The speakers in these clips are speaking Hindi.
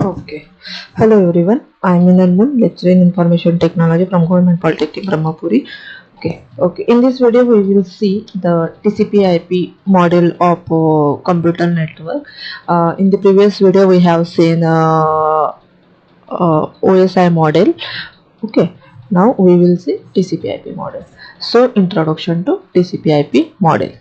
Okay. Hello everyone. I'm Minarman, lecturer in Information Technology from Government Polytechnic Brahmapuri. Okay. In this video, we will see the TCP/IP model of computer network. In the previous video, we have seen OSI model. Okay. Now we will see TCP/IP model. So, introduction to TCP/IP model.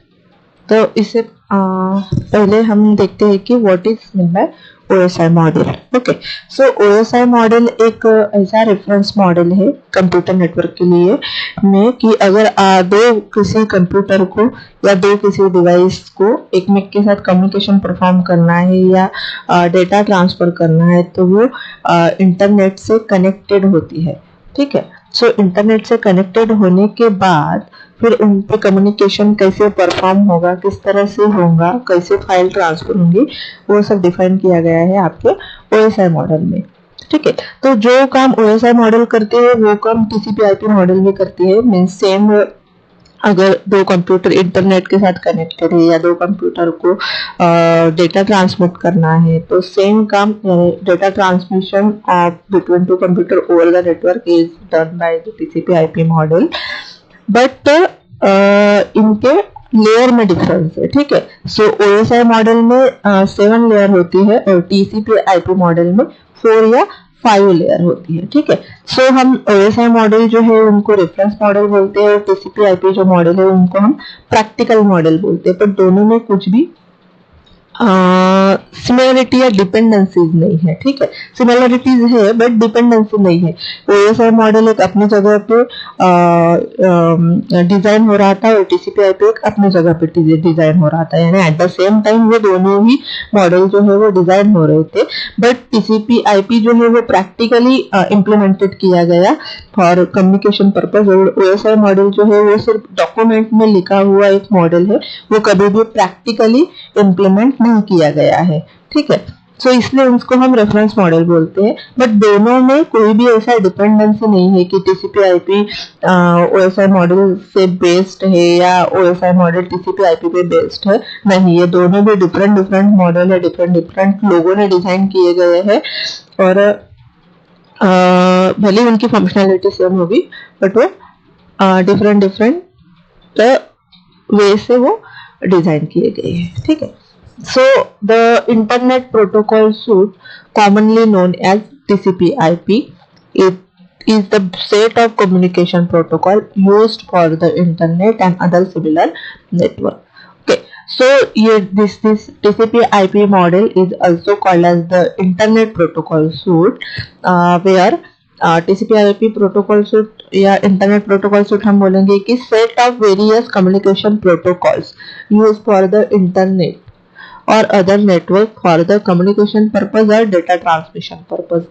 तो इससे पहले हम देखते हैं कि what is mean by OSI model. Okay, so OSI model एक ऐसा रेफरेंस मॉडल है कंप्यूटर नेटवर्क के लिए में कि अगर दो किसी कंप्यूटर को या दो किसी डिवाइस को एक में के साथ कम्युनिकेशन परफॉर्म करना है या डेटा ट्रांसफर करना है तो वो इंटरनेट से कनेक्टेड होती है. ठीक है, सो इंटरनेट से कनेक्टेड होने के बाद फिर उन पे कम्युनिकेशन कैसे परफॉर्म होगा, किस तरह से होगा, कैसे फाइल ट्रांसफर होंगी, वो सब डिफाइन किया गया है आपके OSI मॉडल में. ठीक है, तो जो काम OSI मॉडल करते हैं वो काम TCP/IP मॉडल में करती है. मीन्स सेम, अगर दो कंप्यूटर इंटरनेट के साथ कनेक्टेड है या दो कंप्यूटर को डेटा ट्रांसमिट करना है तो सेम काम data transmission of between two computer over the network is done by the TCP/IP model. But इनके लेयर में डिफरेंस है. ठीक है, सो OSI मॉडल में 7 लेयर होती है और TCP/IP मॉडल में 4 या 5 लेयर होती है. ठीक है, सो हम OSI मॉडल जो है उनको रेफरेंस मॉडल बोलते हैं और TCP/IP जो मॉडल है उनको हम प्रैक्टिकल मॉडल बोलते हैं. पर दोनों में कुछ भी सिमिलरिटी या डिपेंडेंसीज नहीं है. ठीक है, सिमिलरिटीज है बट डिपेंडेंसी नहीं है. OSI मॉडल एक अपनी जगह पे डिजाइन हो रहा था और TCP/IP एक अपनी जगह पे डिजाइन हो रहा था, यानी एट द सेम टाइम वो दोनों ही मॉडल जो है वो डिजाइन हो रहे थे. बट TCP/IP जो है वो प्रैक्टिकली इम्प्लीमेंटेड किया गया फॉर कम्युनिकेशन पर्पज और OSI मॉडल जो है वो सिर्फ डॉक्यूमेंट में लिखा हुआ एक मॉडल है, वो कभी भी प्रैक्टिकली इम्प्लीमेंट नहीं किया गया है. ठीक है, सो इसलिए उसको हम रेफरेंस मॉडल बोलते हैं. बट दोनों में कोई भी ऐसा डिपेंडेंसी नहीं है कि TCP/IP OSI मॉडल से बेस्ड है या OSI मॉडल TCP/IP पे बेस्ड है. नहीं, ये दोनों भी डिफरेंट मॉडल है, डिफरेंट लोगों ने डिजाइन किए गए हैं और भले उनकी फंक्शनैलिटी सेम होगी बट वो डिफरेंट वे से वो डिजाइन किए गए हैं. ठीक है, so the internet protocol suite commonly known as TCP/IP, it is the set of communication protocol used for the internet and other similar network. Okay, so this TCP/IP model is also called as the internet protocol suite, where TCP/IP protocol suite या internet protocol suite हम बोलेंगे कि set of various communication protocols used for the internet और other network for the communication purpose और डेटा ट्रांसमिशन पर्पज.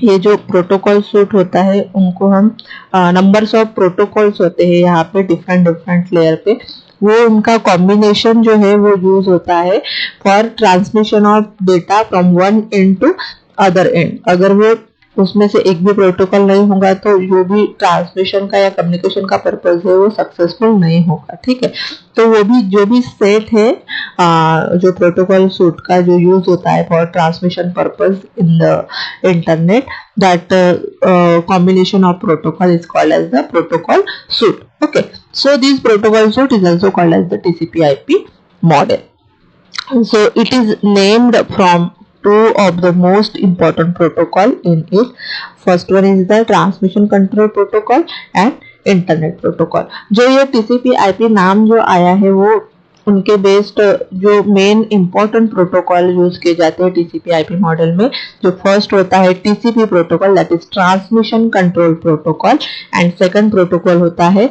ये जो प्रोटोकॉल सूट होता है उनको हम नंबर्स ऑफ प्रोटोकॉल्स होते हैं यहाँ पे डिफरेंट लेयर पे, वो उनका कॉम्बिनेशन जो है वो यूज होता है for transmission of data from one end to other end. अगर वो उसमें से एक भी प्रोटोकॉल नहीं होगा तो जो भी ट्रांसमिशन का या कम्युनिकेशन का पर्पज है वो सक्सेसफुल नहीं होगा. ठीक है, तो वो भी जो भी सेट है जो प्रोटोकॉल सूट का जो यूज होता है for transmission purpose in the internet, that combination of protocol is called as the protocol suite. Okay, so this protocol suite is also called as the TCP/IP model. So it is named from two of the most important protocol in it. First one is the transmission control protocol and internet protocol. जो ये TCP/IP नाम जो आया है वो उनके बेस्ड जो मेन इंपॉर्टेंट प्रोटोकॉल यूज किए जाते हैं TCP/IP मॉडल में. जो फर्स्ट होता है TCP protocol, that is transmission control protocol, and second protocol होता है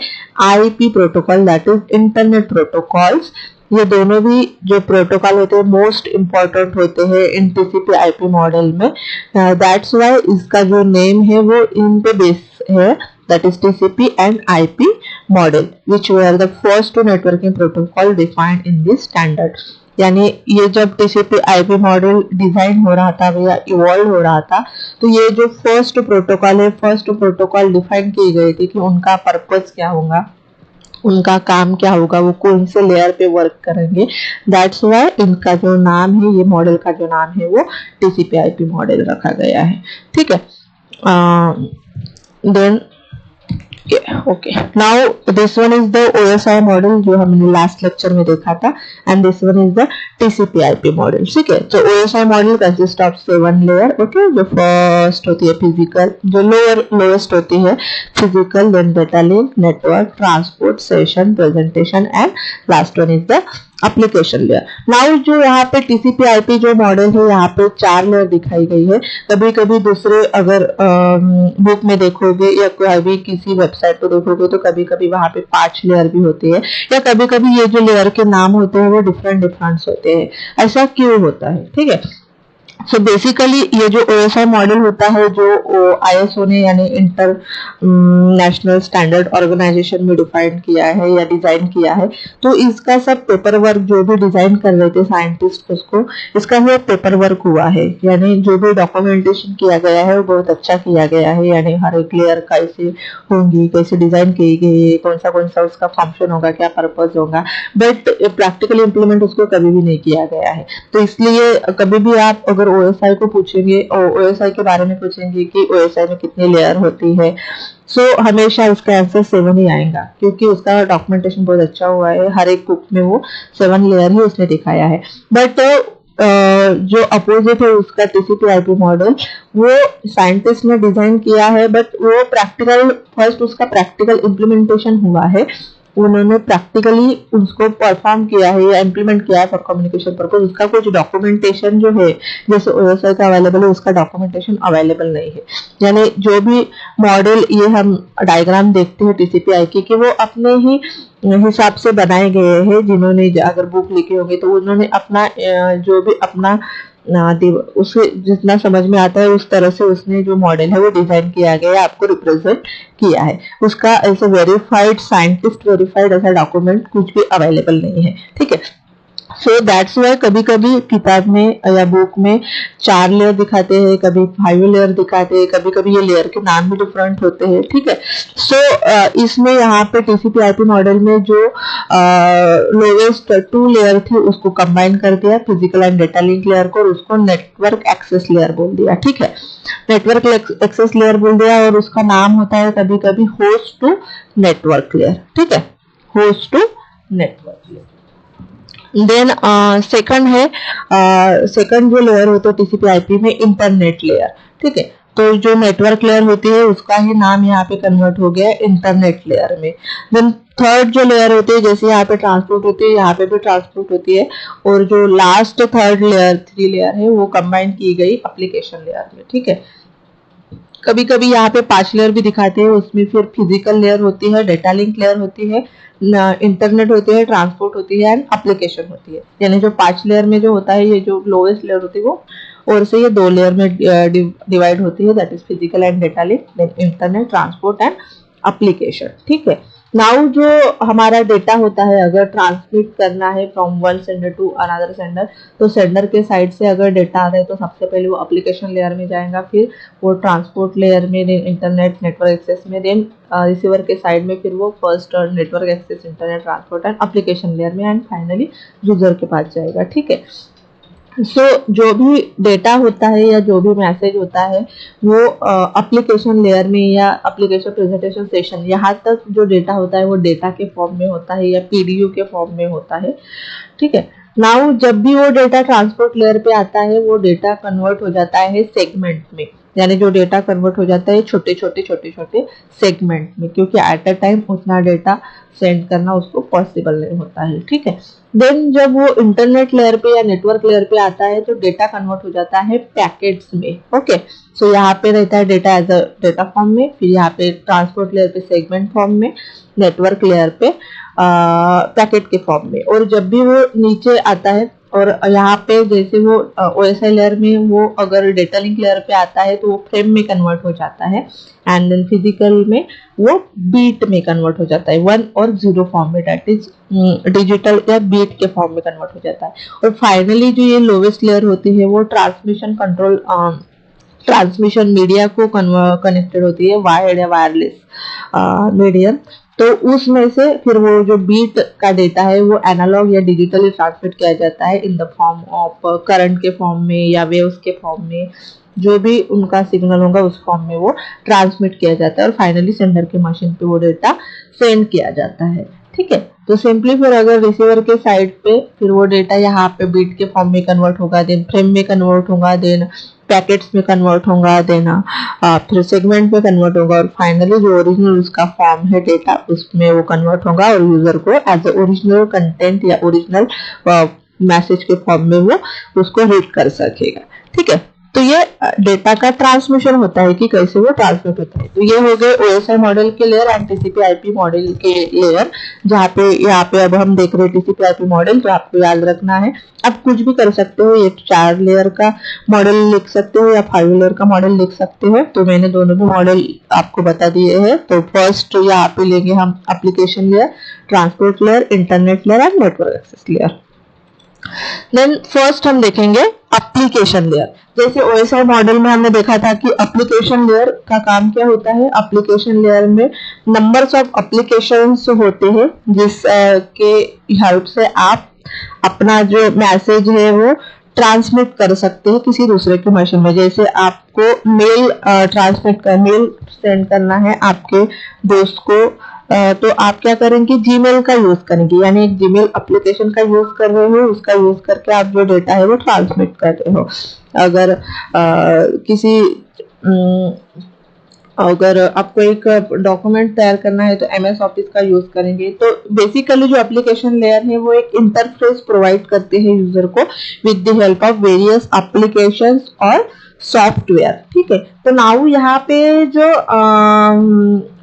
IP protocol, that is internet protocols. ये दोनों भी जो प्रोटोकॉल होते हैं मोस्ट इम्पॉर्टेंट होते हैं इन TCP/IP मॉडल में. दैट्स वाई इसका जो नेम है वो इन पे बेस है, that is TCP and IP model, which were the first two networking protocol defined in this standard. यानी ये जब TCP/IP मॉडल डिजाइन हो रहा था या इवॉल्व हो रहा था तो ये जो फर्स्ट प्रोटोकॉल है, फर्स्ट प्रोटोकॉल डिफाइन की गई थी कि उनका पर्पस क्या होगा, उनका काम क्या होगा, वो कौन से लेयर पे वर्क करेंगे। दैट्स वाई इनका जो नाम है, ये मॉडल का जो नाम है वो TCP/IP मॉडल रखा गया है, ठीक है। Then okay, now this one is the OSI model जो हमने लास्ट लेक्चर में देखा था, and this one is the TCP/IP model, ठीक है। तो OSI model consist of 7 layer, okay. जो फर्स्ट होती है फिजिकल, जो लोएस्ट होती है physical, then data link, network, transport, session, presentation, and last one is the application layer. Now जो यहाँ पे TCP/IP जो मॉडल है, यहाँ पे 4 लेयर दिखाई गई है। कभी कभी दूसरे अगर बुक में देखोगे या कोई भी किसी वेबसाइट पे देखोगे तो कभी कभी वहां पे 5 लेयर भी होती है, या कभी कभी ये जो लेयर के नाम होते हैं वो डिफरेंट होते हैं। ऐसा क्यों होता है, ठीक है। सो बेसिकली ये जो OSI मॉडल होता है, जो ISO ने यानी इंटर नेशनल स्टैंडर्ड ऑर्गेनाइजेशन में डिफाइन किया है या डिजाइन किया है, तो इसका सब पेपर वर्क जो भी डिजाइन कर रहे थे साइंटिस्ट उसको, इसका वो पेपर वर्क हुआ है, यानी जो भी डॉक्यूमेंटेशन किया गया है वो बहुत अच्छा किया गया है। यानी हर एक लेयर कैसे होंगी, कैसे डिजाइन की गई है, कौन सा उसका फंक्शन होगा, क्या पर्पज होगा, बट प्रैक्टिकली इम्प्लीमेंट उसको कभी भी नहीं किया गया है। तो इसलिए कभी भी आप अगर OSI को पूछेंगे और OSI के बारे में पूछेंगे कि OSI में कितनी लेयर होती है, सो हमेशा उसका आंसर 7 ही आएगा, क्योंकि उसका डॉक्यूमेंटेशन बहुत अच्छा हुआ है। हर एक बुक में वो 7 लेयर ही उसने दिखाया है। बट जो अपोजिट है उसका TCP/IP मॉडल, वो साइंटिस्ट ने डिजाइन किया है, बट वो प्रैक्टिकल फर्स्ट उसका प्रैक्टिकल इम्प्लीमेंटेशन हुआ है। उन्होंने प्रैक्टिकली उसको परफॉर्म किया है या इम्प्लीमेंट किया है फॉर कम्युनिकेशन पर्पज। उसका कुछ डॉक्यूमेंटेशन जो है जैसे OSI का अवेलेबल है, उसका डॉक्यूमेंटेशन अवेलेबल नहीं है। यानी जो भी मॉडल ये हम डायग्राम देखते हैं TCP/IP की, वो अपने ही हिसाब से बनाए गए हैं। जिन्होंने अगर बुक लिखी होगी तो उन्होंने अपना जो भी अपना उसे जितना समझ में आता है उस तरह से उसने जो मॉडल है वो डिजाइन किया गया है, आपको रिप्रेजेंट किया है। उसका ऐसे वेरीफाइड, साइंटिस्ट वेरीफाइड ऐसा डॉक्यूमेंट कुछ भी अवेलेबल नहीं है, ठीक है। सो दैट्स वाई कभी कभी किताब में या बुक में 4 लेयर दिखाते हैं, कभी 5 लेयर दिखाते हैं, कभी कभी ये लेयर के नाम भी डिफरेंट होते हैं, ठीक है। सो इसमें यहाँ पे TCP/IP मॉडल में जो लोवेस्ट 2 लेयर थी उसको कंबाइन कर दिया, physical and data link layer को, और उसको नेटवर्क एक्सेस लेयर बोल दिया, ठीक है। नेटवर्क एक्सेस लेयर बोल दिया, और उसका नाम होता है कभी कभी होस्ट टू नेटवर्क लेयर, ठीक है, host to network layer. Then second है, सेकंड जो लेयर होता है TCP/IP में, इंटरनेट लेयर, ठीक है। तो जो नेटवर्क लेयर होती है उसका ही नाम यहाँ पे कन्वर्ट हो गया इंटरनेट लेयर में। देन थर्ड जो लेयर होती है, जैसे यहाँ पे ट्रांसपोर्ट होती है, यहाँ पे भी ट्रांसपोर्ट होती है, और जो लास्ट थर्ड लेयर 3 लेयर है वो कंबाइन की गई एप्लीकेशन लेयर में, ठीक है। कभी कभी यहाँ पे 5 लेयर भी दिखाते हैं, उसमें फिर फिजिकल लेयर होती है, डेटा लिंक लेयर होती है, इंटरनेट होती है, ट्रांसपोर्ट होती है, एंड एप्लीकेशन होती है। यानी जो 5 लेयर में जो होता है, ये जो लोएस्ट लेयर होती है वो, और से ये 2 लेयर में डिवाइड होती है, that is physical and data link, then internet, transport and application, ठीक है। नाउ जो हमारा डेटा होता है, अगर ट्रांसमिट करना है from one sender to another sender, तो सेंडर के साइड से अगर डेटा आ रहा है तो सबसे पहले वो एप्लीकेशन लेयर में जाएगा, फिर वो ट्रांसपोर्ट लेयर में, देन इंटरनेट नेटवर्क एक्सेस में, देन रिसीवर के साइड में फिर वो first network access, internet, transport and application layer में, एंड फाइनली यूजर के पास जाएगा, ठीक है। सो जो भी डेटा होता है या जो भी मैसेज होता है वो एप्लीकेशन लेयर में या एप्लीकेशन प्रेजेंटेशन सेशन, यहाँ तक जो डेटा होता है वो डेटा के फॉर्म में होता है या PDU के फॉर्म में होता है, ठीक है। नाउ जब भी वो डेटा ट्रांसपोर्ट लेयर पे आता है, वो डेटा कन्वर्ट हो जाता है सेगमेंट में, यानी जो डेटा कन्वर्ट हो जाता है छोटे छोटे सेगमेंट में, क्योंकि एट अ टाइम उतना डेटा सेंड करना उसको पॉसिबल नहीं होता है, ठीक है। देन जब वो इंटरनेट लेयर पे या नेटवर्क लेयर पे आता है तो डेटा कन्वर्ट हो जाता है पैकेट्स में, ओके। सो यहाँ पे रहता है data as a data form में, फिर यहाँ पे ट्रांसपोर्ट लेयर पे सेगमेंट फॉर्म में, नेटवर्क लेयर पे पैकेट के फॉर्म में, और जब भी वो नीचे आता है, और यहाँ पे जैसे वो OSI लेयर में वो अगर डेटा लिंक लेयर पे आता है तो वो फ्रेम में कन्वर्ट हो जाता है, एंड देन फिजिकल में वो बीट में कन्वर्ट हो जाता है, 1 और 0 फॉर्म में, दैट इज डिजिटल या बीट के फॉर्म में कन्वर्ट हो जाता है। और फाइनली जो ये लोवेस्ट लेयर होती है वो ट्रांसमिशन कंट्रोल, ट्रांसमिशन मीडिया को कनेक्टेड होती है, वायर्ड या वायरलेस मीडियम। तो उसमें से फिर वो जो बीट का डेटा है वो एनालॉग या डिजिटली ट्रांसमिट किया जाता है in the form of current के फॉर्म में या वेव्स के फॉर्म में, जो भी उनका सिग्नल होगा उस फॉर्म में वो ट्रांसमिट किया जाता है और फाइनली सेंडर के मशीन पे वो डेटा सेंड किया जाता है। ठीक है, तो सिंपली फिर अगर रिसीवर के साइड पे फिर वो डेटा यहाँ पे बीट के फॉर्म में कन्वर्ट होगा, देन फ्रेम में कन्वर्ट होगा, देन पैकेट्स में कन्वर्ट होगा, देन फिर सेगमेंट में कन्वर्ट होगा और फाइनली जो ओरिजिनल उसका फॉर्म है डेटा उसमें वो कन्वर्ट होगा और यूजर को एज ए ओरिजिनल कंटेंट या ओरिजिनल मैसेज के फॉर्म में वो उसको रीड कर सकेगा। ठीक है, तो ये डेटा का ट्रांसमिशन होता है कि कैसे वो ट्रांसमिट होता है। तो ये हो गए ओएसआई मॉडल के layer and TCP IP model के लेयर, जहाँ पे यहाँ पे अब हम देख रहे हैं टीसीपी आईपी मॉडल, जो आपको याद रखना है। आप कुछ भी कर सकते हो, ये 4 लेयर का मॉडल लिख सकते हो या 5 लेयर का मॉडल लिख सकते हो। तो मैंने दोनों भी मॉडल आपको बता दिए हैं। तो फर्स्ट यहाँ पे लेंगे हम application layer, transport layer, internet layer and network access layer. Then first हम देखेंगे एप्लीकेशन लेयर। जैसे ओएसआई मॉडल में हमने देखा था कि एप्लीकेशन लेयर का काम क्या होता है। एप्लीकेशन लेयर में नंबर्स ऑफ एप्लीकेशंस होते हैं जिस के हेल्प से आप अपना जो मैसेज है वो ट्रांसमिट कर सकते हैं किसी दूसरे की मशीन में। जैसे आपको मेल मेल सेंड करना है आपके दोस्त को, तो आप क्या करेंगे, जीमेल का यूज करेंगे, यानी एक जीमेल एप्लीकेशन का यूज कर रहे हो, उसका यूज करके आप जो डेटा है वो ट्रांसमिट कर रहे हो। अगर आपको एक डॉक्यूमेंट तैयार करना है तो एमएस ऑफिस का यूज करेंगे। तो बेसिकली जो एप्लीकेशन लेयर है वो एक इंटरफेस प्रोवाइड करते हैं यूजर को with the help of various applications और सॉफ्टवेयर। ठीक है, तो नाउ यहाँ पे जो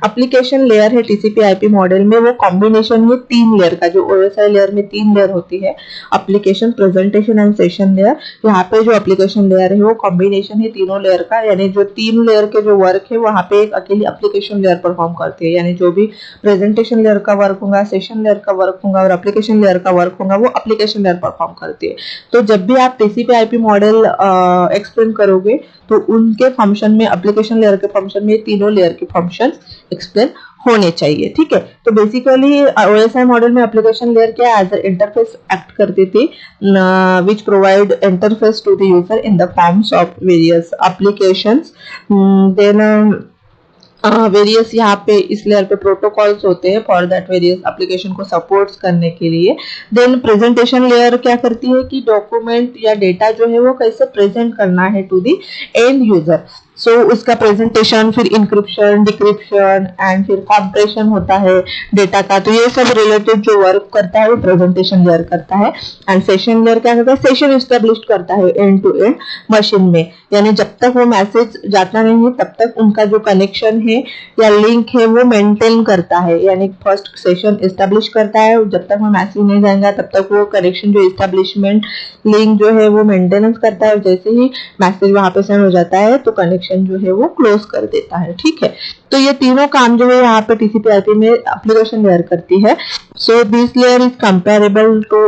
एप्लीकेशन लेयर है टीसीपी आईपी मॉडल में वो कॉम्बिनेशन है 3 लेयर का। जो ओएसआई लेयर में 3 लेयर होती है, application, presentation and session layer. यहाँ पे जो एप्लीकेशन लेयर है वो कॉम्बिनेशन है तीनों लेयर का, यानी जो 3 लेयर के जो वर्क है वहाँ पे एक अकेली एप्लीकेशन लेयर परफॉर्म करती है। यानी जो भी प्रेजेंटेशन लेयर का वर्क होगा, सेशन लेयर का वर्क होगा और एप्लीकेशन लेयर का वर्क होगा वो एप्लीकेशन लेयर परफॉर्म करती है। तो जब भी आप टीसीपी आईपी मॉडल एक्सप्लेन करोगे तो उनके फंक्शन में, एप्लीकेशन लेयर के फंक्शन में तीनों लेयर के फंक्शन एक्सप्लेन होने चाहिए। ठीक है, तो बेसिकली ओएसआई मॉडल में एप्लीकेशन लेयर क्या एज इंटरफेस एक्ट करती थी, which provide interface to the user in the forms of various applications. Then various यहाँ पे इस लेयर पे प्रोटोकॉल्स होते हैं फॉर दैट वेरियस एप्लीकेशन को सपोर्ट्स करने के लिए। देन प्रेजेंटेशन लेयर क्या करती है कि डॉक्यूमेंट या डेटा जो है वो कैसे प्रेजेंट करना है टू दी एंड यूजर। सो उसका प्रेजेंटेशन, फिर इंक्रिप्शन, डिक्रिप्शन एंड फिर कॉम्प्रेशन होता है डेटा का। तो ये सब रिलेटेड जो वर्क करता है वो प्रेजेंटेशन लेयर करता है। एंड सेशन लेयर क्या करता है, सेशन इस्टेब्लिश करता है एंड टू एंड मशीन में, यानी जब तक वो मैसेज जाता नहीं है तब तक उनका जो कनेक्शन है या लिंक है वो मेंटेन करता है। यानी फर्स्ट सेशन इस्टेब्लिश करता है, जब तक वो मैसेज नहीं जाएगा तब तक वो कनेक्शन जो इस्टेब्लिशमेंट लिंक जो है वो मेंटेनेंस करता है। और जैसे ही मैसेज वहां पे सेंड हो जाता है तो कनेक्शन जो है वो क्लोज कर देता है। ठीक है, तो ये तीनों काम जो है यहाँ पे टीसीपी आईपी में एप्लीकेशन लेयर करती है। So this layer is comparable to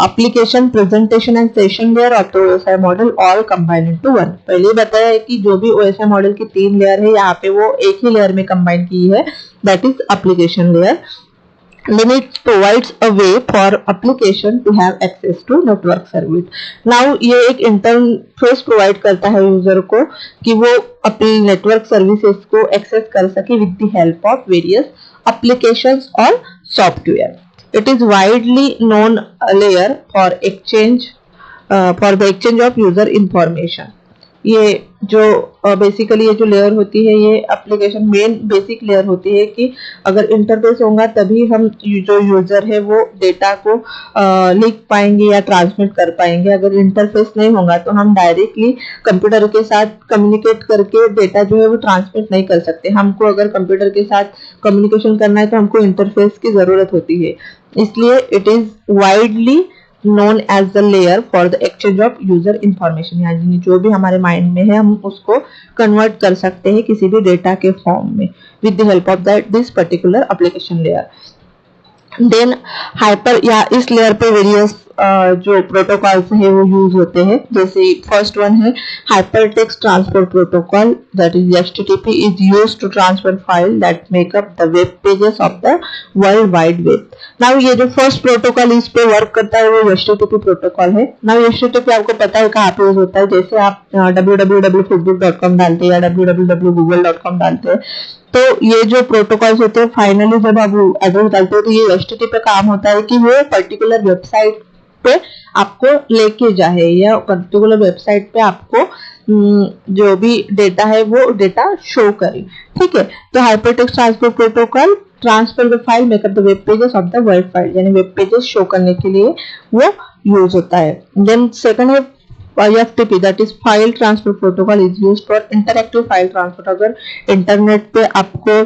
application, presentation and session layer of the OSI model all combined into one. पहले ही बताया है कि जो भी ओएसआई मॉडल की 3 लेयर है यहाँ पे वो एक ही लेयर में कंबाइन की है, that is application layer. Then it provides a way for application to have access to network service. Now ये एक इंटरफेस प्रोवाइड करता है यूजर को कि वो अपनी नेटवर्क सर्विसेज को एक्सेस कर सके with the help of various applications और software. It is widely known layer for exchange for the exchange of user information. ये जो बेसिकली ये जो लेयर होती है ये एप्लीकेशन मेन बेसिक लेयर होती है कि अगर इंटरफेस होगा तभी हम जो यूजर है वो डेटा को लिख पाएंगे या ट्रांसमिट कर पाएंगे। अगर इंटरफेस नहीं होगा तो हम डायरेक्टली कंप्यूटर के साथ कम्युनिकेट करके डेटा जो है वो ट्रांसमिट नहीं कर सकते। हमको अगर कंप्यूटर के साथ कम्युनिकेशन करना है तो हमको इंटरफेस की जरूरत होती है, इसलिए it is widely known as the layer for the exchange of user information। यानी जो भी हमारे माइंड में है हम उसको कन्वर्ट कर सकते हैं किसी भी डेटा के फॉर्म में with the help of that this particular application layer। देन हाइपर या इस लेयर पे वेरियस जो प्रोटोकॉल्स है वो यूज होते हैं। जैसे फर्स्ट वन है hypertext transport protocol, that is HTTP is used to transfer file that make up the web pages of the world wide web. Now ये जो फर्स्ट प्रोटोकॉल इस पे वर्क करता है वो HTTP प्रोटोकॉल है। नाउ HTTP आपको पता है कहाँ पे यूज होता है, जैसे आप www.facebook.com डालते हैं या www.google.com डालते हैं, तो ये जो प्रोटोकॉल्स होते हैं फाइनली जब आप एड्रेस डालते हो तो ये HTTP पे काम होता है कि वो पर्टिकुलर वेबसाइट पे आपको लेके जाए या पर्टिकुलर वेबसाइट पे आपको जो भी डेटा है वो डेटा शो करे। ठीक है, तो hypertext transport protocol transfer the file make up the web pages of the world file, यानी वेब पेजेस शो करने के लिए वो यूज होता है। देन सेकंड है FTP, that is file transfer protocol is used for interactive file transfer. अगर इंटरनेट पे आपको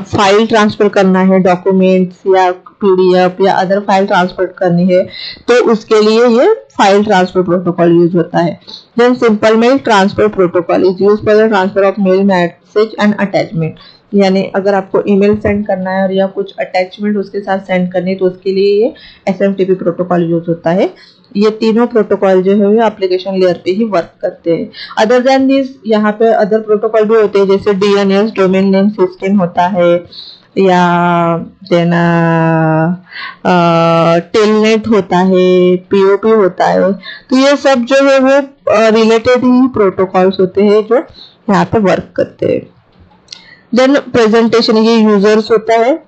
फाइल ट्रांसफर करना है, डॉक्यूमेंट्स या PDF या अदर फाइल ट्रांसफर करनी है, तो उसके लिए ये फाइल ट्रांसफर प्रोटोकॉल यूज होता है। Then simple mail transfer protocol is used for the transfer of mail, message and attachment, यानी अगर आपको ईमेल सेंड करना है और या कुछ अटैचमेंट उसके साथ सेंड करनी है तो उसके लिए ये SMTP प्रोटोकॉल यूज होता है। ये तीनों प्रोटोकॉल जो है वो एप्लीकेशन लेयर पे ही वर्क करते हैं। अदर देन दिस यहाँ पे अदर प्रोटोकॉल भी होते हैं, जैसे DNS डोमेन नेम सिस्टम होता है, या देन टेलनेट होता है, POP होता है। तो ये सब जो है वो रिलेटेड ही प्रोटोकॉल्स होते हैं जो यहाँ पे वर्क करते हैं। देन प्रेजेंटेशन, ये यूजर्स होता है,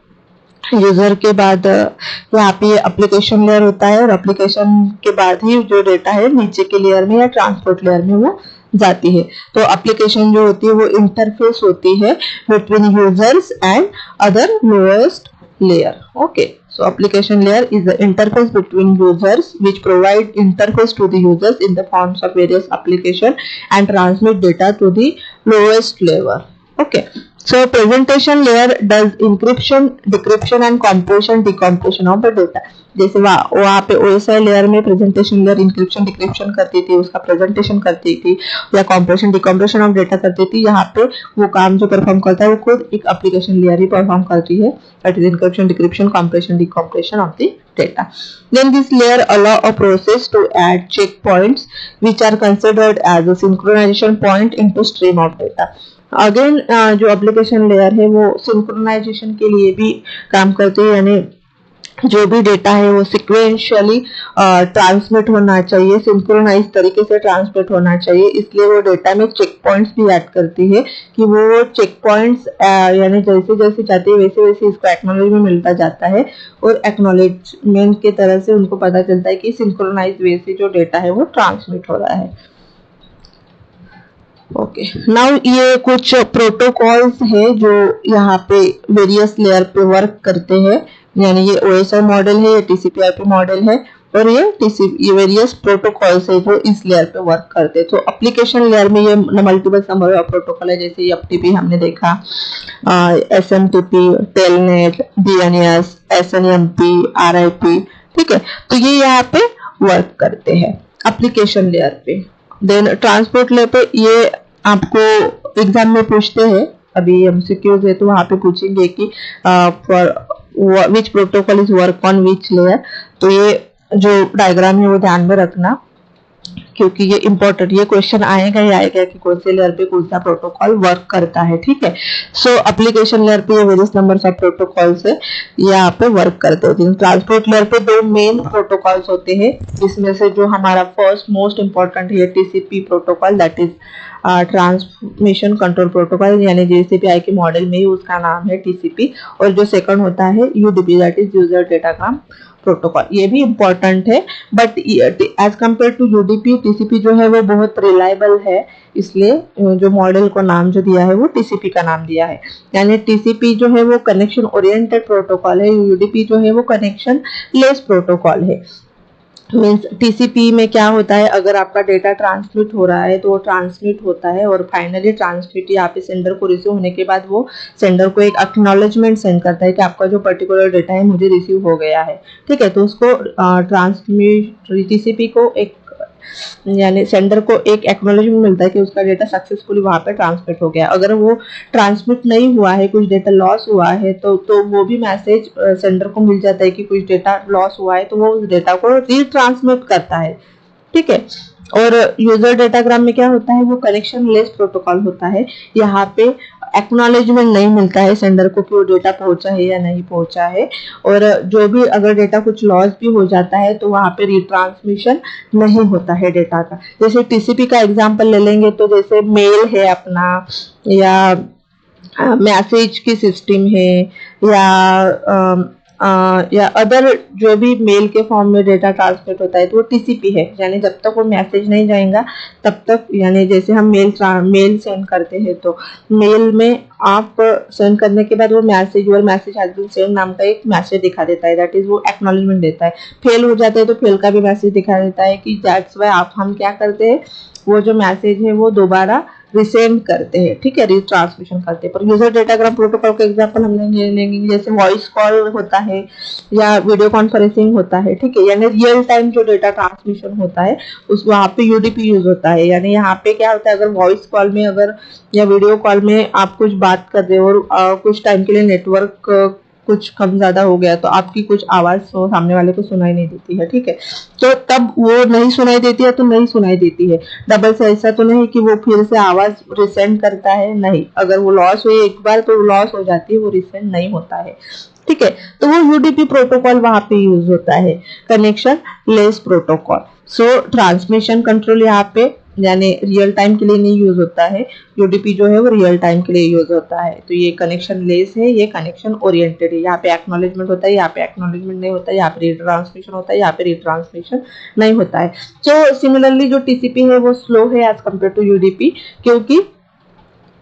यूजर के बाद यहाँ पे एप्लीकेशन लेयर होता है और एप्लीकेशन के बाद ही जो डेटा है नीचे के लेयर में या ट्रांसपोर्ट लेयर में वो जाती है। तो एप्लीकेशन जो होती है वो इंटरफेस होती है between users and other lowest layer. Okay, so application layer is the interface between users which provide interface to the users in the forms of various application and transmit data to the lowest level. Okay, so presentation layer does encryption, decryption and compression, decompression of the data. जैसे वहाँ पे OSI लेयर में प्रेजेंटेशन लेयर इंक्रिप्शन डिक्रिप्शन करती थी, उसका प्रेजेंटेशन करती थी, या कॉम्प्रेशन डिकॉम्प्रेशन ऑफ डेटा करती थी। यहाँ पे वो काम जो परफॉर्म करता है वो खुद एक एप्लीकेशन लेयर ही परफॉर्म करती है, that is encryption decryption compression decompression of the data. Then this layer allow a process to add checkpoints which are considered as a synchronization point into stream of data. Again जो एप्लीकेशन लेयर है वो सिंक्रोनाइजेशन के लिए भी काम करती है, यानी जो भी डेटा है वो सिक्वेंशियली ट्रांसमिट होना चाहिए, सिंक्रोनाइज तरीके से ट्रांसमिट होना चाहिए, इसलिए वो डेटा में चेक पॉइंट्स भी ऐड करती है कि वो चेक पॉइंट्स यानी जैसे जैसे जाते हैं वैसे वैसे इसको एक्नॉलेजमेंट मिलता जाता है और एक्नॉलेजमेंट के तरह से उनको पता चलता है कि सिंक्रोनाइज वे से जो डेटा है वो ट्रांसमिट हो रहा है। ओके, नाउ ये कुछ प्रोटोकॉल्स है जो यहाँ पे वेरियस लेयर पे वर्क करते हैं, यानी ये OSI मॉडल है, ये TCP/IP मॉडल है और ये वेरियस प्रोटोकॉल्स है जो इस लेयर पे वर्क करते हैं। तो एप्लीकेशन लेयर में ये मल्टीपल नंबर ऑफ प्रोटोकॉल है, जैसे FTP हमने देखा, SMTP, telnet, DNS, SNMP, RIP। ठीक है, तो ये यहाँ पे वर्क करते हैं एप्लीकेशन लेयर पे। देन ट्रांसपोर्ट लेयर पे ये आपको एग्जाम में पूछते हैं, अभी MCQs है तो वहां पे पूछेंगे कि for which protocol is work on which layer. तो ये जो डायग्राम है वो ध्यान में रखना, क्योंकि ये इंपॉर्टेंट, ये क्वेश्चन आएगा ही आएगा कि कौन से लेयर पे कौन सा प्रोटोकॉल वर्क करता है। ठीक है, सो एप्लीकेशन लेयर पे ये वेरियस नंबर्स ऑफ प्रोटोकॉल्स है यहाँ पे वर्क करते हैं। ट्रांसपोर्ट लेयर पे दो मेन प्रोटोकॉल्स होते हैं, जिसमें से जो हमारा फर्स्ट मोस्ट इंपॉर्टेंट है TCP protocol, that is transmission control protocol, यानी JCPI के मॉडल में ही उसका नाम है TCP। और जो सेकंड होता है UDP, that is user datagram protocol. ये भी इंपॉर्टेंट है, but as compare to UDP, TCP जो है वो बहुत रिलायबल है, इसलिए जो मॉडल को नाम जो दिया है वो TCP का नाम दिया है। यानी TCP जो है वो कनेक्शन ओरिएंटेड प्रोटोकॉल है, UDP जो है वो कनेक्शन लेस प्रोटोकॉल है। मीन्स TCP में क्या होता है, अगर आपका डेटा ट्रांसमिट हो रहा है तो वो ट्रांसमिट होता है और फाइनली ट्रांसमिट यहाँ पे सेंडर को रिसीव होने के बाद वो सेंडर को एक एक्नॉलेजमेंट सेंड करता है कि आपका जो पर्टिकुलर डेटा है मुझे रिसीव हो गया है। ठीक है, तो उसको TCP को एक यानी सेंडर को एक एक्नॉलेजमेंट मिलता है कि उसका डेटा सक्सेसफुली वहां पे ट्रांसमिट हो गया। अगर वो ट्रांसमिट नहीं हुआ है, कुछ डेटा लॉस हुआ है, तो वो भी मैसेज सेंडर को मिल जाता है कि कुछ डेटा लॉस हुआ है, तो वो उस डेटा को रीट्रांसमिट करता है। ठीक है। और यूजर डेटाग्राम में क्या होता है, वो कनेक्शन लेस प्रोटोकॉल होता है। यहाँ पे एक्नॉलेजमेंट नहीं मिलता है सेंडर को कि वो डेटा पहुंचा है या नहीं पहुंचा है। और जो भी अगर डेटा कुछ लॉस भी हो जाता है तो वहां पे रिट्रांसमिशन नहीं होता है डेटा का। जैसे टीसीपी का एग्जांपल ले लेंगे तो जैसे मेल है अपना, या मैसेज की सिस्टम है, या अदर जो भी मेल के फॉर्म में डेटा ट्रांसमिट होता है तो वो टीसीपी है। यानी जब तक वो मैसेज नहीं जाएगा तब तक, यानी जैसे हम मेल सेंड करते हैं तो मेल में आप सेंड करने के बाद वो मैसेज हैज बीन सेंड नाम का एक मैसेज दिखा देता है, दैट इज वो एक्नॉलेजमेंट देता है। फेल हो जाता है तो फेल का भी मैसेज दिखा देता है कि दैट्स वाई हम क्या करते हैं, वो जो मैसेज है वो दोबारा रिसेंड करते हैं। ठीक है, रिट्रांसमिशन करते हैं। पर यूजर डेटाग्राम प्रोटोकॉल का एग्जांपल हम लेंगे, जैसे वॉइस कॉल होता है या वीडियो कॉन्फ्रेंसिंग होता है। ठीक है, यानी रियल टाइम जो डेटा ट्रांसमिशन होता है उस वहाँ पे यूडीपी यूज होता है। यानी यहाँ पे क्या होता है, अगर वॉइस कॉल में अगर या वीडियो कॉल में आप कुछ बात कर रहे हो और कुछ टाइम के लिए नेटवर्क कुछ कम ज्यादा हो गया तो आपकी कुछ आवाज सामने वाले को सुनाई नहीं देती है। ठीक है, तो तब वो नहीं सुनाई देती है तो नहीं सुनाई देती है। डबल से ऐसा तो नहीं कि वो फिर से आवाज रिसेंड करता है, नहीं। अगर वो लॉस हुई एक बार तो लॉस हो जाती है, वो रिसेंड नहीं होता है। ठीक है, तो वो यूडीपी प्रोटोकॉल वहां पे यूज होता है, कनेक्शन लेस प्रोटोकॉल। सो ट्रांसमिशन कंट्रोल यहाँ पे यानी रियल टाइम के लिए नहीं यूज होता है, यूडीपी जो है वो रियल टाइम के लिए यूज होता है। तो ये कनेक्शन लेस है, ये कनेक्शन ओरिएंटेड है। यहाँ पे एक्नॉलेजमेंट होता है, यहाँ पे एक्नॉलेजमेंट नहीं होता है, यहाँ पे रिट्रांसमिशन होता है, यहाँ पे रिट्रांसमिशन नहीं होता है। तो सिमिलरली जो टीसीपी है वो स्लो है एज कम्पेयर टू यूडीपी, क्योंकि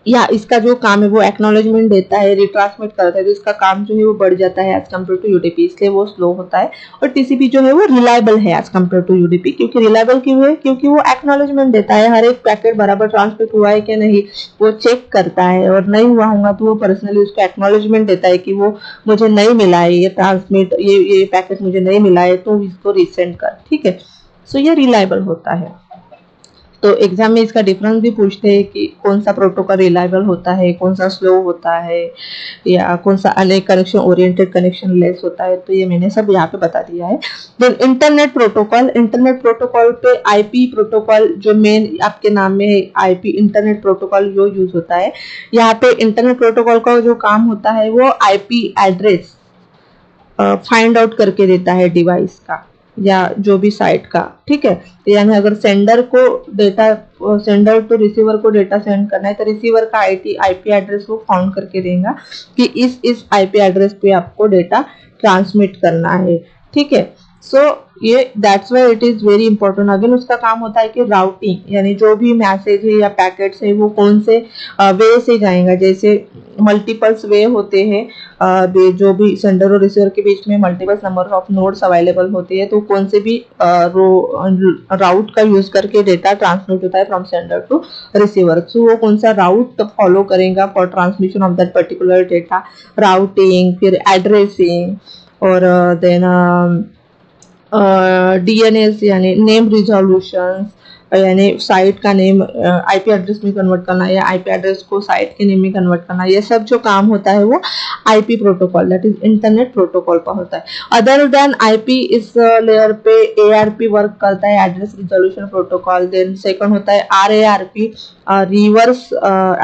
या इसका जो काम है वो एक्नॉलेजमेंट देता है, रिट्रांसमिट करता है, तो इसका काम जो है वो बढ़ जाता है एज कम्पेयर टू यूडीपी, इसलिए वो स्लो होता है। और टीसीपी जो है वो रिलायबल है एज कम्पेयर टू यूडीपी। क्योंकि रिलायबल क्यों है, क्योंकि वो एक्नॉलेजमेंट देता है, हर एक पैकेट बराबर ट्रांसमिट हुआ है कि नहीं वो चेक करता है, और नहीं हुआ होगा तो वो पर्सनली उसको एक्नॉलेजमेंट देता है कि वो मुझे नहीं मिला है, ये ट्रांसमिट ये पैकेट मुझे नहीं मिला है, तो इसको रिसेंड कर। ठीक है, सो ये रिलायबल होता है। तो एग्जाम में इसका डिफरेंस भी पूछते हैं कि कौन सा प्रोटोकॉल रिलायबल होता है, कौन सा स्लो होता है, या कौन सा अनेक कनेक्शन ओरिएंटेड कनेक्शन लेस होता है। तो ये मैंने सब यहाँ पे बता दिया है। देन इंटरनेट प्रोटोकॉल पे आईपी प्रोटोकॉल जो मेन आपके नाम में है, आईपी इंटरनेट प्रोटोकॉल जो यूज होता है। यहाँ पे इंटरनेट प्रोटोकॉल का जो काम होता है वो आईपी एड्रेस फाइंड आउट करके देता है डिवाइस का या जो भी साइट का। ठीक है, यानी अगर सेंडर टू रिसीवर को डेटा सेंड करना है तो रिसीवर का आईपी एड्रेस वो फाउंड करके देगा कि इस आईपी एड्रेस पे आपको डेटा ट्रांसमिट करना है। ठीक है, सो ये that's why it is very important. Again उसका काम होता है कि राउटिंग, यानी जो भी मैसेज है या पैकेट्स है वो कौन से वे से जाएगा। जैसे मल्टीपल्स वे होते हैं, जो भी सेंडर और रिसीवर के बीच में multiple number of nodes available होते हैं, तो कौन से भी राउट का यूज करके डेटा ट्रांसमिट होता है फ्रॉम सेंडर टू रिसीवर। सो वो कौन सा राउट फॉलो करेगा for transmission of that particular data, routing, फिर एड्रेसिंग, और देन डीएनएस यानी नेम रिजोल्यूशन, यानी साइट का नेम आईपी एड्रेस में कन्वर्ट करना या आईपी एड्रेस को साइट के नेम में कन्वर्ट करना, ये सब जो काम होता है वो IP protocol that is internet protocol पर होता है। अदर देन आईपी इस लेयर पे एआरपी वर्क करता है, address resolution protocol. Then second होता है RARP, reverse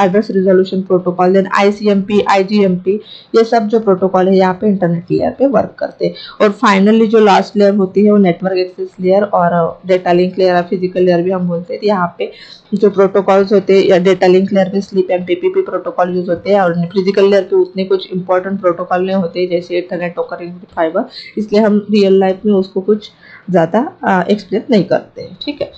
address resolution protocol. Then ICMP, IGMP, ये सब जो प्रोटोकॉल है यहाँ पे इंटरनेट लेयर पे वर्क करते हैं। और फाइनली जो लास्ट लेयर होती है वो नेटवर्क एक्सेस लेयर और डेटा लिंक लेयर या फिजिकल लेयर भी हम बोलते हैं। यहाँ पे जो प्रोटोकॉल्स होते हैं, या डेटा लिंक लेयर पे स्लीप एमपीपी प्रोटोकॉल यूज होते हैं, और फिजिकल लेयर पे उतने कुछ इंपॉर्टेंट प्रोटोकॉल नहीं होते जैसे इथरनेट, टोकन, फाइबर, इसलिए हम रियल लाइफ में उसको कुछ ज्यादा एक्सप्लेन नहीं करते। ठीक है,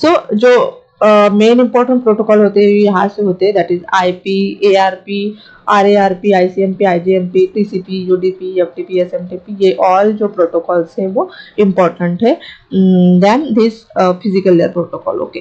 सो जो मेन इंपॉर्टेंट प्रोटोकॉल होते हैं यहाँ से होते हैं, that is IP, ARP, RARP, ICMP, IGMP, TCP, UDP, FTP, SMTP, ये ऑल जो प्रोटोकॉल्स हैं वो इम्पोर्टेंट है then this physical layer protocol. Okay,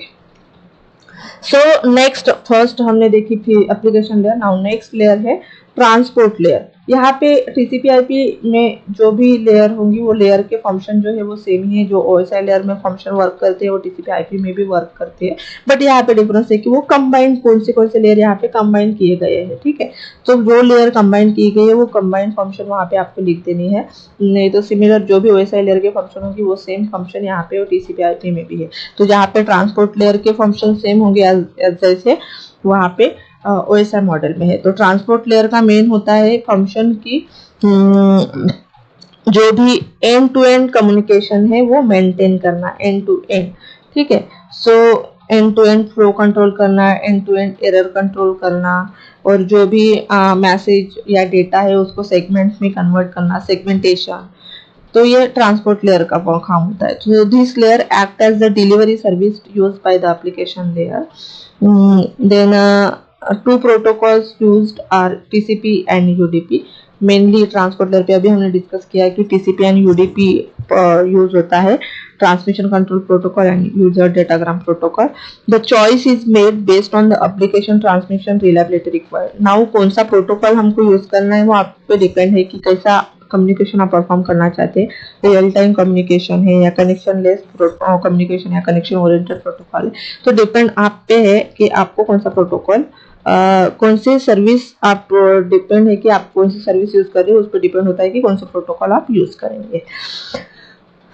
so next, first हमने देखी थी application layer, now next layer है ट्रांसपोर्ट लेयर। यहाँ पे TCP/IP में जो भी लेयर होंगी वो लेयर के फंक्शन जो है वो सेम ही है, जो OSI लेयर में फंक्शन वर्क करते हैं वो TCP/IP में भी वर्क करते हैं, बट यहाँ पे डिफरेंस है कि वो कंबाइंड कौन से लेयर यहाँ पे कंबाइन किए गए हैं, ठीक है। तो जो लेयर कंबाइन की गई है वो कंबाइंड फंक्शन वहाँ पे आपको लिख देनी है, नहीं तो सिमिलर जो भी OSI लेयर के फंक्शन होंगी वो सेम फंक्शन यहाँ पे TCP/IP में भी है। तो जहाँ पे ट्रांसपोर्ट लेयर के फंक्शन सेम होंगे जैसे वहाँ पे OSI मॉडल में है। तो ट्रांसपोर्ट लेयर का मेन होता है फंक्शन की जो भी एंड टू एंड कम्युनिकेशन है वो मेंटेन करना, एंड टू एंड, ठीक है। So end to end flow control करना, end to end error control करना, और जो भी मैसेज या डेटा है उसको सेगमेंट में कन्वर्ट करना, सेगमेंटेशन। तो ये ट्रांसपोर्ट लेयर का काम होता है। तो this layer act as the delivery service used by the application layer. Then two protocols used are TCP and UDP। Mainly transport layer पे अभी हमने डिस्कस किया है कि TCP एंड UDP यूज होता है, transmission control protocol and user datagram protocol. The choice is made based on the application transmission reliability required. Now कौन सा प्रोटोकॉल हमको यूज करना है वो आप पे डिपेंड है कि कैसा कम्युनिकेशन आप परफॉर्म करना चाहते हैं, रियल टाइम कम्युनिकेशन है या कनेक्शन लेस कम्युनिकेशन या कनेक्शन ओरिएंटेड प्रोटोकॉल है। तो डिपेंड आप पे है कि आपको कौन सा प्रोटोकॉल कौन सी सर्विस आप डिपेंड है कि आप कौन सी सर्विस यूज कर रहे हो, उस पर डिपेंड होता है कि कौन सा प्रोटोकॉल आप यूज करेंगे।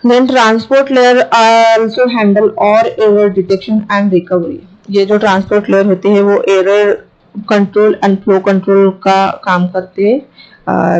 Then transport layer also handle और एरर डिटेक्शन एंड रिकवरी। ये जो ट्रांसपोर्ट लेयर होते हैं वो error control and flow control का काम करते हैं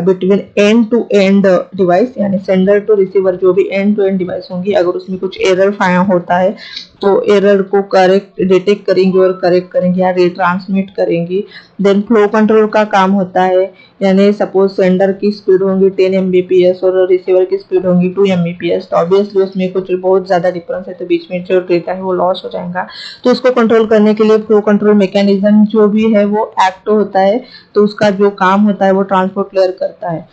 between end to end device, यानी सेंडर टू रिसीवर जो भी एंड टू एंड डिवाइस होंगी, अगर उसमें कुछ एरर फाइंड होता है तो एरर को करेक्ट डिटेक्ट करेंगी और करेक्ट करेंगी या रिट्रांसमिट करेंगी। देन फ्लो कंट्रोल का काम होता है, यानी सपोज सेंडर की स्पीड होंगी 10 Mbps और रिसीवर की स्पीड होंगी 2 Mbps, तो ऑब्वियसली उसमें कुछ बहुत ज़्यादा डिफरेंस है, तो बीच में जो डेटा है वो लॉस हो जाएगा। तो उसको कंट्रोल करने के लिए फ्लो कंट्रोल मैकेनिज्म जो भी है वो एक्ट होता है, तो उसका जो काम होता है वो ट्रांसपोर्ट लेयर करता है।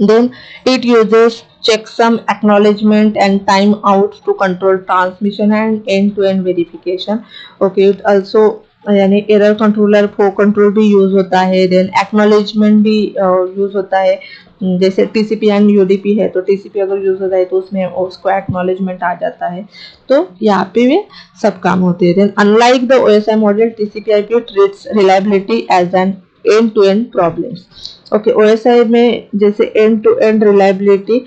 Then it uses checksum, acknowledgement and timeouts to control transmission and end-to-end verification. Okay, it also यानी एरर कंट्रोलर फ्लो कंट्रोल भी यूज होता है, देन एक्नॉलेजमेंट भी यूज होता है। जैसे TCP एंड UDP है तो TCP अगर यूज होता है तो उसमें उसको एक्नॉलेजमेंट आ जाता है, तो यहाँ पे भी सब काम होते हैं। Then unlike the OSI model TCP/IP treats reliability as an end to end problems. Okay, OSI में जैसे एंड टू एंड रिलायबिलिटी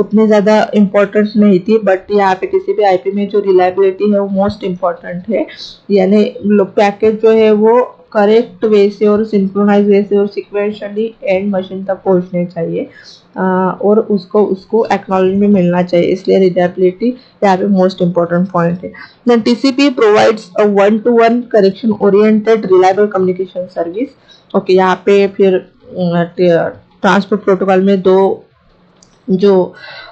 उतनी ज़्यादा इम्पोर्टेंस नहीं थी, बट यहाँ पे TCP/IP में जो रिलायबिलिटी है वो मोस्ट इम्पोर्टेंट है, यानी पैकेट जो है वो करेक्ट वे से और सिंक्रोनाइज वे से और सिक्वेंशली एंड मशीन तक पहुँचने चाहिए और उसको एक्नॉलेजमेंट मिलना चाहिए, इसलिए रिलायबिलिटी यहाँ पे मोस्ट इम्पोर्टेंट पॉइंट है। Then TCP provides a one to one correction oriented reliable communication service. Okay, यहाँ पे फिर ट्रांसपोर्ट प्रोटोकॉल में दो जो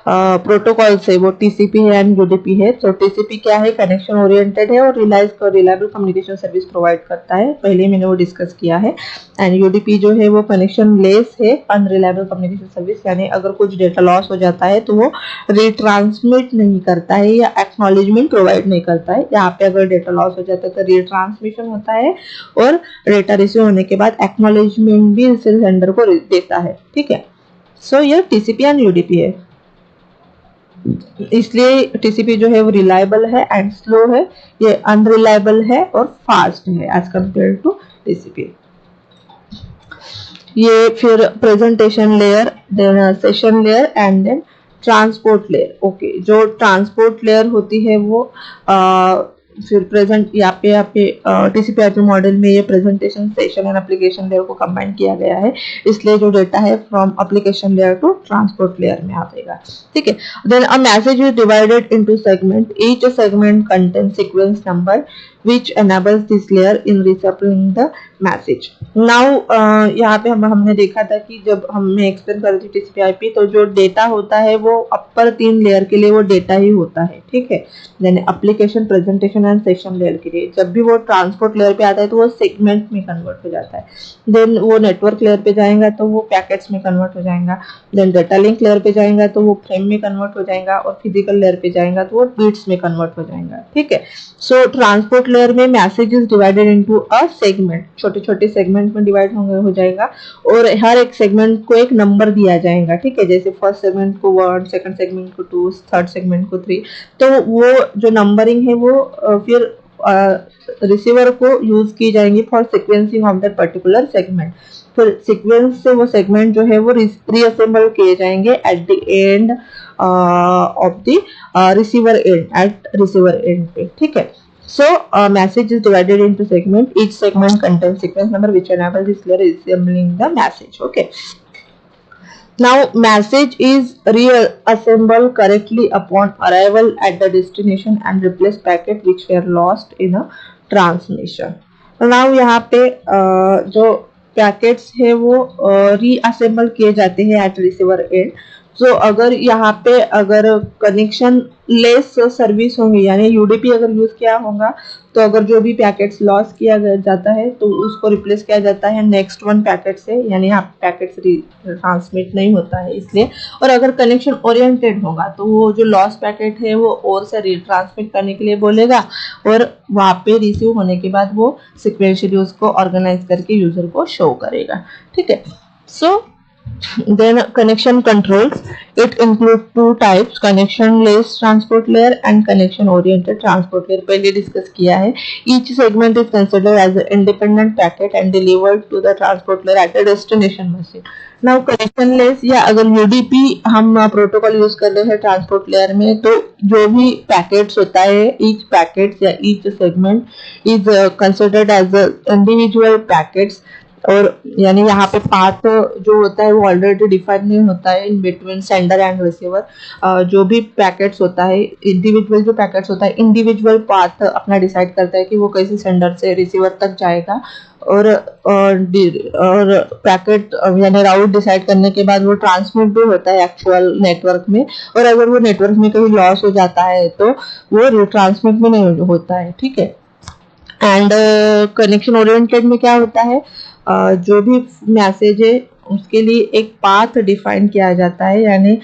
प्रोटोकॉल्स है वो TCP है एंड UDP है। तो TCP क्या है, कनेक्शन ओरिएंटेड है और रिलायबल कम्युनिकेशन सर्विस प्रोवाइड करता है, पहले मैंने वो डिस्कस किया है। एंड UDP जो है वो कनेक्शन लेस है, अनरिलायबल कम्युनिकेशन सर्विस, यानी अगर कुछ डेटा लॉस हो जाता है तो वो रिट्रांसमिट नहीं करता है या एक्नॉलेजमेंट प्रोवाइड नहीं करता है। यहाँ पे अगर डेटा लॉस हो जाता है तो रिट्रांसमिशन होता है और डेटा रिसीव होने के बाद एक्नॉलेजमेंट भी सेंडर को देता है, ठीक है। सो ये TCP एंड UDP है, इसलिए TCP जो है वो रिलायबल है एंड स्लो है, ये अनरिलायबल है और फास्ट है एज कंपेयर टू TCP। ये फिर presentation layer, then session layer and then transport layer. Okay, जो ट्रांसपोर्ट लेयर होती है वो फिर प्रेजेंट यहाँ पे TCP/IP मॉडल में ये presentation session and application layer को कंबाइन किया गया है, इसलिए जो डेटा है from application layer to transport layer में आ जाएगा, ठीक है। Then a message is divided into segment, each segment contain sequence number which enables this layer in reshuffling the message. Now यहाँ पे हमने देखा था कि जब हमने एक्सप्लेन कर रही थी TCP/IP, तो जो डेटा होता है वो अपर 3 लेयर के लिए वो डेटा ही होता है, ठीक है। यानी application, presentation and session layer के लिए जब भी वो ट्रांसपोर्ट लेयर पे आता है तो वो सेगमेंट में कन्वर्ट हो जाता है। देन वो नेटवर्क लेयर पे जाएगा तो वो पैकेट्स में कन्वर्ट हो जाएगा, देन डेटा लिंक लेयर पे जाएगा तो वो फ्रेम में कन्वर्ट हो जाएगा और फिजिकल लेयर पे जाएगा तो वो बिट्स में कन्वर्ट हो जाएगा, ठीक है। सो ट्रांसपोर्ट लेयर में message is divided into a segment, छोटे छोटे सेगमेंट में डिवाइड हो जाएगा और हर एक सेगमेंट को एक नंबर दिया जाएगा, ठीक है। जैसे फर्स्ट सेगमेंट को 1, सेकंड सेगमेंट को 2, थर्ड सेगमेंट को 3। तो वो जो नंबरिंग है वो फिर रिसीवर को यूज की जाएंगी for sequencing of that particular segment. फिर सीक्वेंस से वो सेगमेंट जो है वो रीअसेंबल किए जाएंगे at the end of the receiver end, at receiver end पे, ठीक है। So message is divided into segment. Each segment contains sequence number which enable this layer resembling the message. Okay. Now message is reassembled correctly upon arrival at the destination and replace packet which were lost in a transmission. Now यहाँ पे जो पैकेट्स है वो रीअसेंबल किए जाते हैं एट रिसीवर एंड। सो अगर यहाँ पे अगर कनेक्शन लेस सर्विस होंगी, यानी यूडीपी अगर यूज किया होगा, तो अगर जो भी पैकेट्स लॉस किया जाता है तो उसको रिप्लेस किया जाता है नेक्स्ट वन पैकेट से, यानी यहाँ पैकेट्स ट्रांसमिट नहीं होता है इसलिए। और अगर कनेक्शन ओरिएंटेड होगा तो वो जो लॉस पैकेट है वो और से ट्रांसमिट करने के लिए बोलेगा और वहाँ पे रिसीव होने के बाद वो सिक्वेंशियली उसको ऑर्गेनाइज करके यूजर को शो करेगा, ठीक है। सो then connection controls, it includes two types, connection less transport layer and connection oriented transport layer। पहले डिस्कस किया है। each segment is considered as an independent packet and delivered to the transport layer at a destination machine। now connection less या अगर UDP हम प्रोटोकॉल यूज कर रहे हैं ट्रांसपोर्ट लेयर में, तो जो भी पैकेट्स होता है each पैकेट्स या each segment is considered as individual packets. और यानी यहाँ पे पाथ जो होता है वो ऑलरेडी डिफाइन नहीं होता है in between sender and receiver. जो भी पैकेट्स होता है, इंडिविजुअल जो पैकेट्स होता है, इंडिविजुअल पाथ अपना डिसाइड करता है कि वो कैसे सेंडर से रिसीवर तक जाएगा। और पैकेट यानी राउट डिसाइड करने के बाद वो ट्रांसमिट भी होता है एक्चुअल नेटवर्क में। और अगर वो नेटवर्क में कहीं लॉस हो जाता है तो वो ट्रांसमिट भी नहीं होता है, ठीक है। एंड कनेक्शन ओरिएंटेड में क्या होता है, जो भी मैसेज है उसके लिए एक पाथ डिफाइन किया जाता है, यानी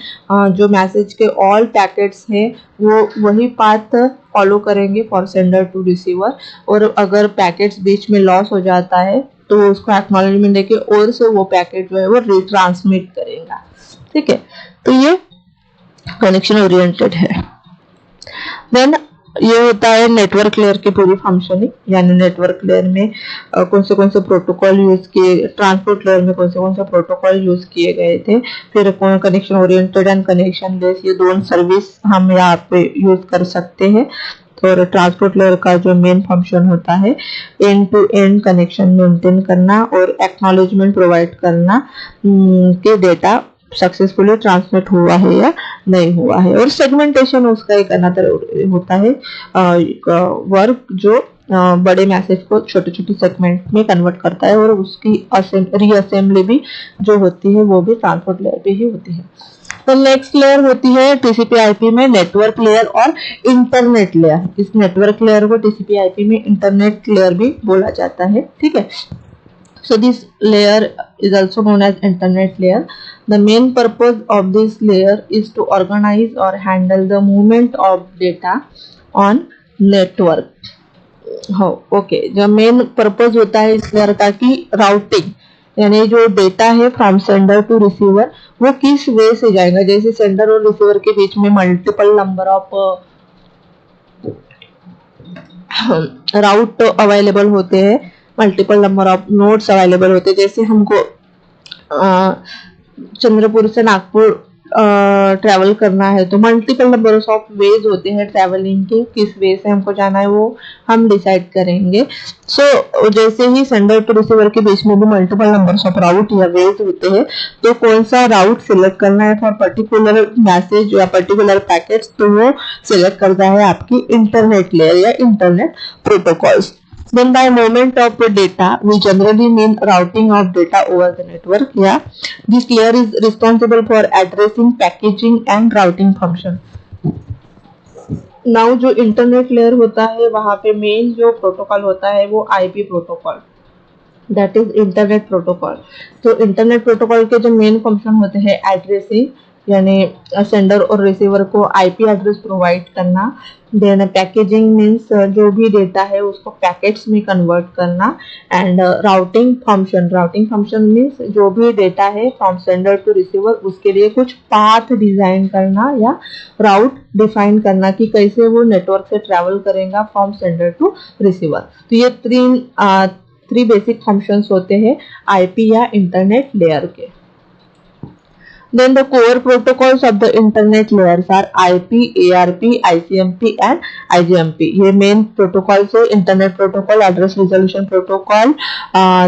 जो मैसेज के ऑल पैकेट्स हैं वो वही पाथ फॉलो करेंगे फॉर सेंडर टू रिसीवर। और अगर पैकेट्स बीच में लॉस हो जाता है तो उसको एक्नॉलेजमेंट देके और से वो पैकेट जो है वो रिट्रांसमिट करेगा, ठीक है। तो ये कनेक्शन ओरिएंटेड है। देन ये होता है नेटवर्क लेयर की पूरी फंक्शनिंग, यानी नेटवर्क लेयर में कौन से प्रोटोकॉल यूज किए, ट्रांसपोर्ट लेयर में कौन से प्रोटोकॉल यूज किए गए थे, फिर connection oriented and connection less, ये दोनों सर्विस हम यहाँ पे यूज कर सकते हैं। और ट्रांसपोर्ट लेयर का जो मेन फंक्शन होता है end to end connection maintain करना और एक्नॉलेजमेंट प्रोवाइड करना के डेटा सक्सेसफुली ट्रांसमिट हुआ है या नहीं हुआ है। और सेगमेंटेशन उसका एक अनदर होता है वर्क जो बड़े मैसेज को छोटे छोटे सेगमेंट में कन्वर्ट करता है और उसकी रीअसेंबली भी जो होती है वो भी ट्रांसपोर्ट लेयर पे ही होती है। तो नेक्स्ट लेयर होती है TCP/IP में नेटवर्क लेयर और इंटरनेट लेयर। इस नेटवर्क लेयर को TCP/IP में इंटरनेट लेयर भी बोला जाता है, ठीक है। So this layer is also known as internet layer. The main purpose of this layer is to organize or handle the movement of data on network. हो ओके, जो मेन पर्पज होता है इस लेयर का कि राउटिंग, यानी जो डेटा है फ्रॉम सेंडर टू रिसीवर वो किस वे से जाएगा। जैसे सेंडर और रिसीवर के बीच में multiple number of route available होते हैं, multiple number of nodes available होते हैं। जैसे हमको चंद्रपुर से नागपुर ट्रैवल करना है तो मल्टीपल नंबर ऑफ वेज होते हैं ट्रैवलिंग के, किस वे से हमको जाना है वो हम डिसाइड करेंगे। सो जैसे ही सेंडर टू रिसीवर के बीच में भी मल्टीपल नंबर ऑफ राउट या वेज होते हैं, तो कौन सा राउट सिलेक्ट करना है फॉर पर्टिकुलर मैसेज या पर्टिकुलर पैकेट्स, तो वो सिलेक्ट करता है आपकी इंटरनेट लेयर या internet protocols. Then by movement of data, we generally mean routing of data over the network. Yeah, this layer is responsible for addressing, packaging and routing function. Now जो इंटरनेट लेयर होता है वहाँ पे मेन जो प्रोटोकॉल होता है वो IP protocol, that is internet protocol. तो इंटरनेट प्रोटोकॉल के जो मेन फंक्शन होते हैं एड्रेसिंग, यानी सेंडर और रिसीवर को आईपी एड्रेस प्रोवाइड करना। देन पैकेजिंग मीन्स जो भी डेटा है उसको पैकेट्स में कन्वर्ट करना। एंड राउटिंग फंक्शन मीन्स जो भी डेटा है फ्रॉम सेंडर टू रिसीवर उसके लिए कुछ पाथ डिजाइन करना या राउट डिफाइन करना कि कैसे वो नेटवर्क से ट्रेवल करेगा फ्रॉम सेंडर टू रिसीवर। तो ये थ्री बेसिक फंक्शंस होते हैं आईपी या इंटरनेट लेयर के। Then the core protocols of the internet layers are IP, ARP, ICMP and IGMP. ये main protocols है internet protocol, address resolution protocol,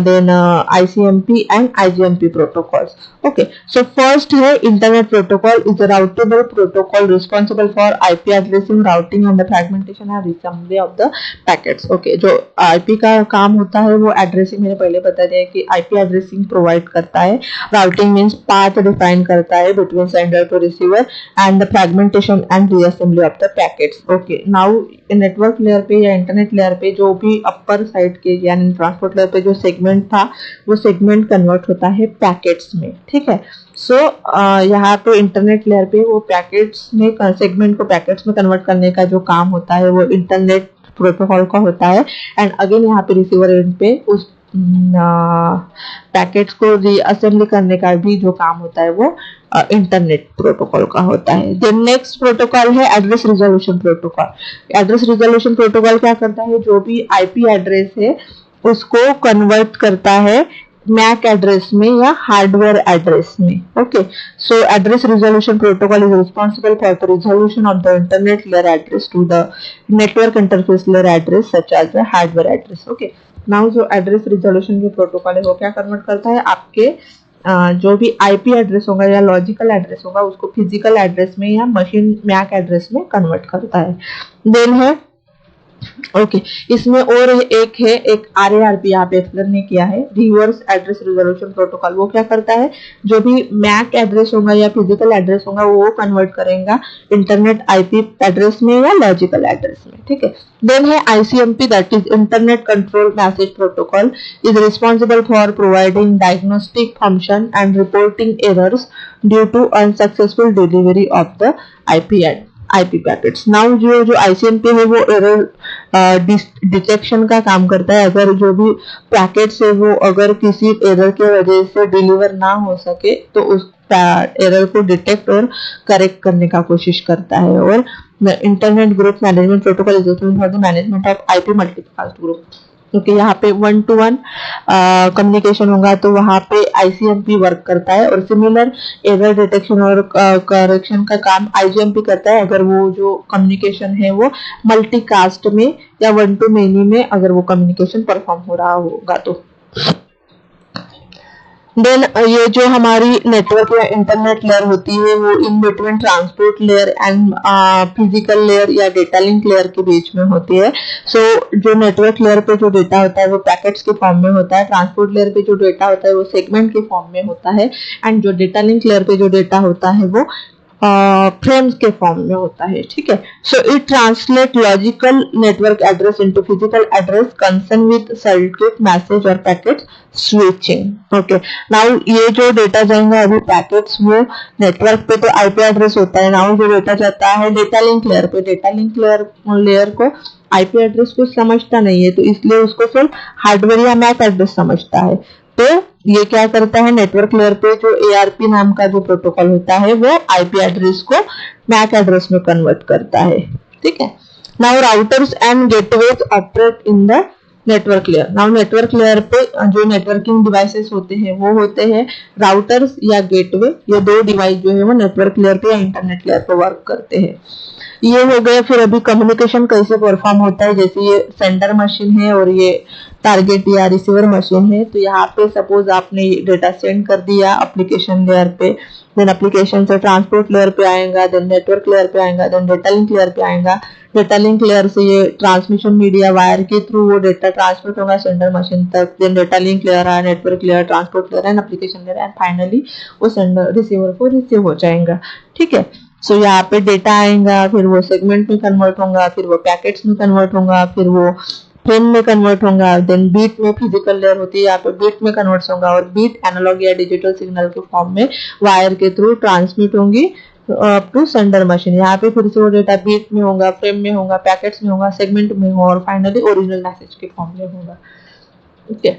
then ICMP and IGMP protocols. Okay, so first है internet protocol is a routable protocol responsible for IP addressing, routing and the fragmentation and reassembly of the packets. Okay, जो IP का काम होता है वो addressing मैंने पहले बता दिया कि IP addressing provide करता है, routing means path define करता है between sender to receiver and the fragmentation and reassembly of the packets. Okay, now network layer पे या internet layer पे जो भी upper side के यानी transport layer पे जो segment था वो segment convert होता है packets में, ठीक है। सो यहाँ पे इंटरनेट लेयर पे वो पैकेट्स में सेगमेंट को पैकेट्स में कन्वर्ट करने का जो काम होता है वो इंटरनेट प्रोटोकॉल का होता है। एंड अगेन यहाँ पे रिसीवर एंड पे उस पैकेट्स को रीअसेंबली करने का भी जो काम होता है वो इंटरनेट प्रोटोकॉल का होता है। देन नेक्स्ट प्रोटोकॉल है address resolution protocol. Address resolution protocol क्या करता है, जो भी आईपी एड्रेस है उसको कन्वर्ट करता है मैक एड्रेस में या हार्डवेयर एड्रेस में। Okay, so address resolution protocol is responsible for the resolution of the internet layer address to the network interface layer address such as the hardware address. Okay, now जो एड्रेस रिजोल्यूशन जो प्रोटोकॉल है वो क्या कन्वर्ट करता है, आपके जो भी आईपी एड्रेस होगा या लॉजिकल एड्रेस होगा उसको फिजिकल एड्रेस में या मशीन मैक एड्रेस में कन्वर्ट करता है। देन है ओके इसमें और एक है, एक RARP यहाँ पे एक्सप्लेन नहीं किया है, रिवर्स एड्रेस रिजोल्यूशन प्रोटोकॉल। वो क्या करता है, जो भी मैक एड्रेस होगा या फिजिकल एड्रेस होगा वो कन्वर्ट करेगा इंटरनेट आईपी एड्रेस में या लॉजिकल एड्रेस में, ठीक है। देन है ICMP that is internet control message protocol, is responsible for providing diagnostic function and reporting errors due to unsuccessful delivery of the IP packets. Now जो ICMP है वो एरर डिटेक्शन का काम करता है। अगर जो भी पैकेट्स है वो अगर किसी एरर की वजह से डिलीवर ना हो सके तो उस एरर को डिटेक्ट और करेक्ट करने का कोशिश करता है। और internet group management protocol is used for the management of IP multicast group. क्योंकि यहाँ पे 1-to-1 कम्युनिकेशन होगा तो वहाँ पे ICMP वर्क करता है, और सिमिलर एरर डिटेक्शन और करेक्शन का काम IGMP करता है अगर वो जो कम्युनिकेशन है वो मल्टीकास्ट में या 1-to-many में अगर वो कम्युनिकेशन परफॉर्म हो रहा होगा तो। देन ये जो हमारी नेटवर्क या इंटरनेट लेयर होती है वो in between transport layer and physical layer या डेटा लिंक लेयर के बीच में होती है। सो जो नेटवर्क लेयर पे जो डेटा होता है वो पैकेट्स के फॉर्म में होता है, ट्रांसपोर्ट लेयर पे जो डेटा होता है वो सेगमेंट के फॉर्म में होता है, एंड जो डेटा लिंक लेयर पे जो डेटा होता है वो फ्रेम्स के फॉर्म में होता है, ठीक है। So it translate logical network address into physical address concern with circuit message और पैकेट स्विचिंग। ओके, नाउ ये जो डेटा जाएगा अभी पैकेट्स वो नेटवर्क पे तो आईपी एड्रेस होता है, नाउ जो डेटा जाता है डेटा लिंक लेयर पे, डेटा लिंक लेयर को आईपी एड्रेस को समझता नहीं है तो इसलिए उसको सिर्फ हार्डवेयर या मैक एड्रेस समझता है। तो ये क्या करता है, नेटवर्क लेयर पे जो ARP नाम का जो प्रोटोकॉल होता है वो आईपी एड्रेस को मैक एड्रेस में कन्वर्ट करता है, ठीक है। Now routers and gateways operate in the network layer. Now network layer पे जो नेटवर्किंग डिवाइसेस होते हैं वो होते हैं राउटर्स या गेटवे। ये दो डिवाइस जो है वो नेटवर्क लेयर पे या इंटरनेट लेयर पे वर्क करते हैं। ये हो गया। फिर अभी कम्युनिकेशन कैसे परफॉर्म होता है, जैसे ये सेंडर मशीन है और ये टारगेट या रिसीवर मशीन है। तो यहाँ पे सपोज आपने डेटा सेंड कर दिया एप्लीकेशन लेयर पे, देन एप्लीकेशन से ट्रांसपोर्ट लेयर पे आएगा, देन नेटवर्क लेयर पे आएगा, देन डेटा लिंक लेयर पे आएगा। डेटा लिंक लेयर से ये ट्रांसमिशन मीडिया वायर के थ्रू वो डेटा ट्रांसमिट होगा सेंडर मशीन तक, देन डेटा लिंक लेयर है, network layer, transport layer and application layer, and finally वो सेंडर रिसीवर को रिसीव हो जाएगा, ठीक है। सो यहाँ पे डेटा आएगा, फिर वो सेगमेंट में कन्वर्ट होगा, फिर वो पैकेट्स में कन्वर्ट होगा, फिर वो फ्रेम में कन्वर्ट होगा, देन बीट में फिजिकल लेयर होती है, यहाँ पे बीट में कन्वर्ट होगा और बीट एनालॉग या डिजिटल सिग्नल के फॉर्म में वायर के थ्रू ट्रांसमिट होंगी अप टू सेंडर मशीन। यहाँ पे फिर से वो डेटा बीट में होगा, फ्रेम में होगा, पैकेट्स में होगा, सेगमेंट में होगा और फाइनली ओरिजिनल मैसेज के फॉर्म में होगा। ओके,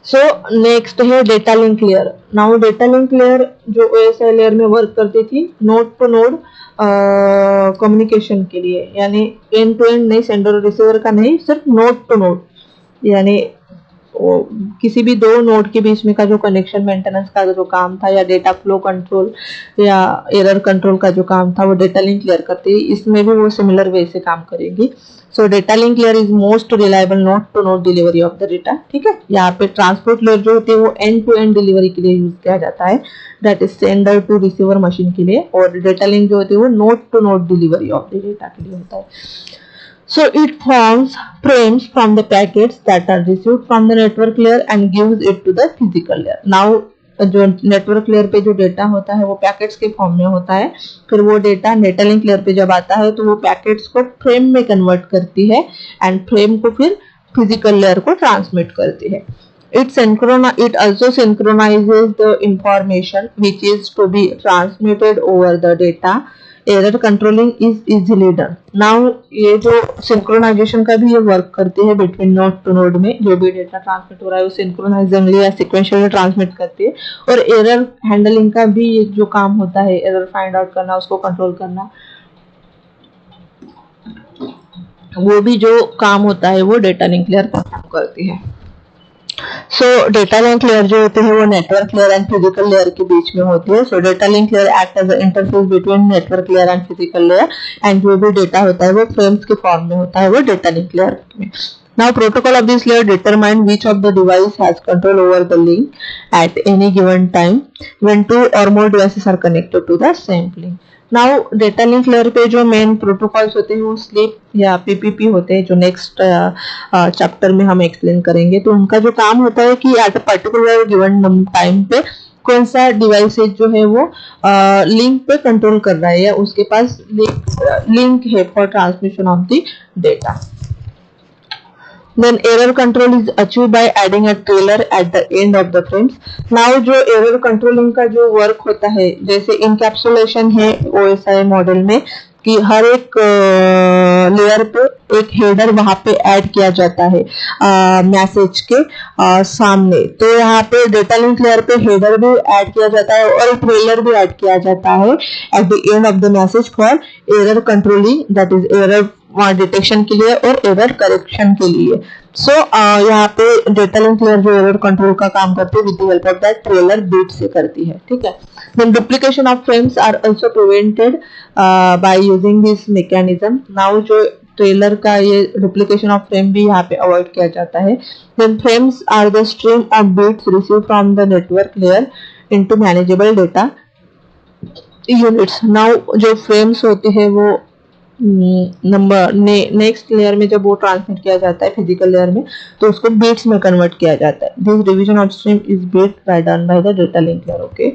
सो नेक्स्ट है data link layer. Now data link layer जो OSI लेयर में वर्क करती थी नोड टू नोड कम्युनिकेशन के लिए, यानी एंड टू एंड नहीं, सेंडर और रिसीवर का नहीं, सिर्फ नोड टू नोड, यानी किसी भी दो नोड के बीच में का जो कनेक्शन मेंटेनेंस का जो काम था या डेटा फ्लो कंट्रोल या एरर कंट्रोल का जो काम था वो डेटा लिंक लेयर करती है। इसमें भी वो सिमिलर वे से काम करेगी। So data link layer is most reliable node to node delivery of the data. ठीक है, यहाँ पे ट्रांसपोर्ट लेयर जो होती है वो एंड टू एंड डिलीवरी के लिए यूज किया जाता है, that is sender to receiver machine के लिए, और डेटा लिंक जो होती है वो node to node delivery of the data के लिए होता है। So it forms frames from the packets that are received from the network layer and gives it to the physical layer. Now जो नेटवर्क लेयर पे जो डेटा होता है वो पैकेट्स के फॉर्म में होता है, फिर वो डेटा डेटा लिंक लेयर पे जब आता है तो वो पैकेट्स को फ्रेम में कन्वर्ट करती है एंड फ्रेम को फिर फिजिकल लेयर को ट्रांसमिट करती है। It also synchronizes the information which is to be transmitted over the data. Error controlling is easily done. Now ये जो सिंक्रोनाइजेशन का भी ये वर्क करती है बिटवीन नोड टू नोड में, जो भी डेटा ट्रांसमिट हो रहा है वो सिंक्रोनाइजली या सिक्वेंशियली ट्रांसमिट करती है, और एरर हैंडलिंग का भी ये जो काम होता है, एरर फाइंड आउट करना, उसको कंट्रोल करना, वो भी जो काम होता है वो डेटा लिंक लेयर परफॉर्म करती है। सो डेटा लिंक लेयर जो होते हैं वो network layer and physical layer के बीच में होती है। So data link layer act as a interface between network layer and physical layer, and जो भी डेटा होता है वो फ्रेम्स के फॉर्म में होता है वो डेटा लिंक लेयर में। Now protocol of this layer determine which of the device has control over the link at any given time when two or more devices are connected to the same link. Now data link layer पे जो मेन प्रोटोकॉल्स होते हैं वो स्लीप या पीपीपी होते हैं, जो नेक्स्ट चैप्टर में हम एक्सप्लेन करेंगे। तो उनका जो काम होता है कि at a particular given time पे कौन सा डिवाइसेज जो है वो लिंक पे कंट्रोल कर रहा है या उसके पास लिंक है for transmission of the data. Then error control is achieved by adding a trailer at the end of the frames. Now जो error controlling का जो work होता है, जैसे encapsulation है OSI मॉडल में कि हर एक लेयर पे एक हेडर वहां पे ऐड किया जाता है मैसेज के सामने। तो यहाँ पे डेटा लिंक लेयर पे हेडर भी ऐड किया जाता है और ट्रेलर भी ऐड किया जाता है eight the end of the message for error controlling, that is error detection के लिए और एरर करेक्शन के लिए। सो यहाँ पे डेटा लिंक लेयर जो एरर कंट्रोल का काम करती है with the help of that trailer bit से करती है। ठीक है, then duplication of frames are also prevented by using this mechanism. Now जो ट्रेलर का ये डुप्लीकेशन ऑफ फ्रेम भी यहाँ पे अवॉइड किया जाता है। Then frames are the stream of bits receive from the network layer into manageable data units. Now जो फ्रेम्स होते हैं वो नंबर नेक्स्ट लेयर में जब वो ट्रांसमिट किया जाता है फिजिकल लेयर में तो उसको बीट्स में कन्वर्ट किया जाता है। This division of stream is bit by done by the data link layer. Okay,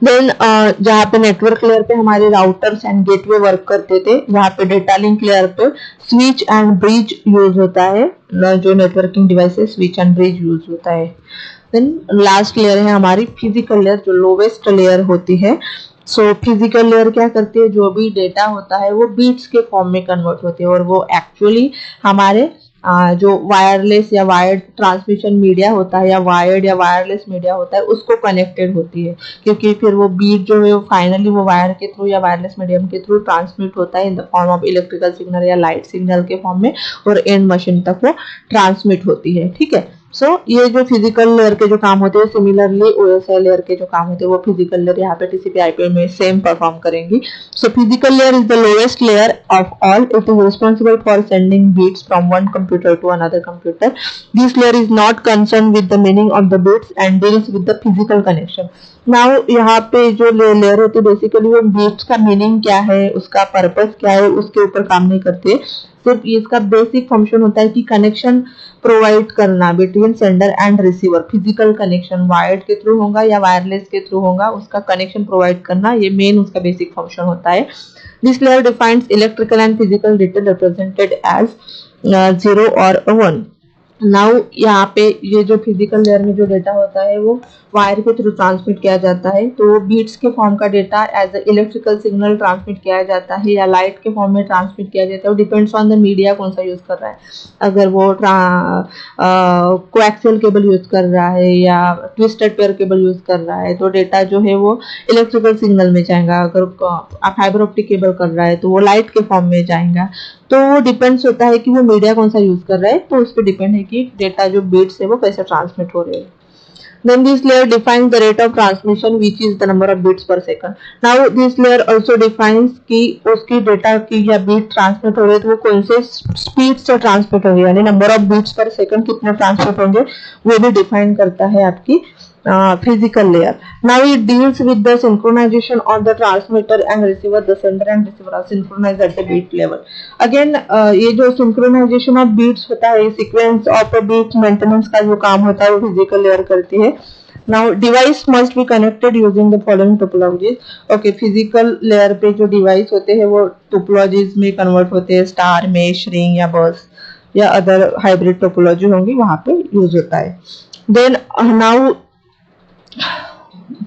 then जहाँ पे नेटवर्क लेयर पे हमारे राउटर्स एंड गेटवे वर्क करते थे, वहाँ पे डेटा लिंक लेयर पे स्विच एंड ब्रिज यूज होता है, जो नेटवर्किंग डिवाइस है स्विच एंड ब्रिज यूज होता है। देन लास्ट लेयर है हमारी फिजिकल लेयर, जो लोवेस्ट लेयर होती है। सो फिजिकल लेयर क्या करती है, जो भी डेटा होता है वो बीट्स के फॉर्म में कन्वर्ट होती है और वो एक्चुअली हमारे जो वायरलेस या वायर्ड ट्रांसमिशन मीडिया होता है या वायर्ड या वायरलेस मीडिया होता है उसको कनेक्टेड होती है, क्योंकि फिर वो बीट जो है वो फाइनली वो वायर के थ्रू या वायरलेस मीडियम के थ्रू ट्रांसमिट होता है in the form of electrical signal या लाइट सिग्नल के फॉर्म में और एंड मशीन तक वो ट्रांसमिट होती है। ठीक है, सो ये जो फिजिकल लेयर के जो काम होते हैं सिमिलरली OSI लेयर के जो काम होते हैं वो फिजिकल लेयर यहाँ पे TCP/IP में सेम परफॉर्म करेंगी। So physical layer is the lowest layer of all, it is responsible for sending bits from one computer to another computer. This layer is not concern with the meaning of the bits and deals with the physical connection. Now यहाँ पे जो लेयर होती है बेसिकली वो बीट्स का मीनिंग क्या है, उसका पर्पस क्या है, उसके ऊपर काम नहीं करती है, सिर्फ इसका बेसिक फंक्शन होता है कि कनेक्शन प्रोवाइड करना between sender and receiver, physical connection wired के थ्रू होगा या वायरलेस के थ्रू होगा, उसका कनेक्शन प्रोवाइड करना, ये मेन उसका बेसिक फंक्शन होता है। This layer defines electrical and physical data represented as 0 और 1। नाउ यहाँ पे ये जो फिजिकल लेयर में जो डेटा होता है वो वायर के थ्रू ट्रांसमिट किया जाता है, तो बीट्स के फॉर्म का data as a electrical signal transmit किया जाता है या लाइट के फॉर्म में ट्रांसमिट किया जाता है, डिपेंड्स ऑन द मीडिया कौन सा यूज कर रहा है। अगर वो कोएक्सियल केबल यूज कर रहा है या ट्विस्टेड पेयर केबल यूज कर रहा है तो डेटा जो है वो इलेक्ट्रिकल सिग्नल में जाएगा, अगर आप फाइबर ऑप्टिक केबल कर रहा है तो वो लाइट के फॉर्म में जाएगा। तो वो डिपेंड्स होता है कि वो मीडिया कौन सा यूज कर रहा है, तो उस पर डिपेंड है कि डेटा जो बीट्स है वो कैसे ट्रांसमिट हो रहे हैं। Then this layer defines the rate of transmission, which is the number of bits per second. Now this layer also defines कि उसकी डेटा की या बीट ट्रांसमिट हो रहे तो वो कौन से स्पीड से ट्रांसमिट होंगे, यानी नंबर ऑफ बीट्स पर सेकंड कितने ट्रांसमिट होंगे वो भी डिफाइन करता है आपकी physical layer. Now it deals with the synchronization of the transmitter and receiver. The sender and receiver are synchronized at the beat level. Again ये जो synchronization of beats होता है, sequence of a beat maintenance का जो काम होता है वो physical layer करती है। Now device must be connected using the following topologies. Okay, physical layer पे जो device होते हैं वो topologies में convert होते हैं, star, mesh, ring या bus या other hybrid topology होंगी, वहाँ पे use होता है। Then now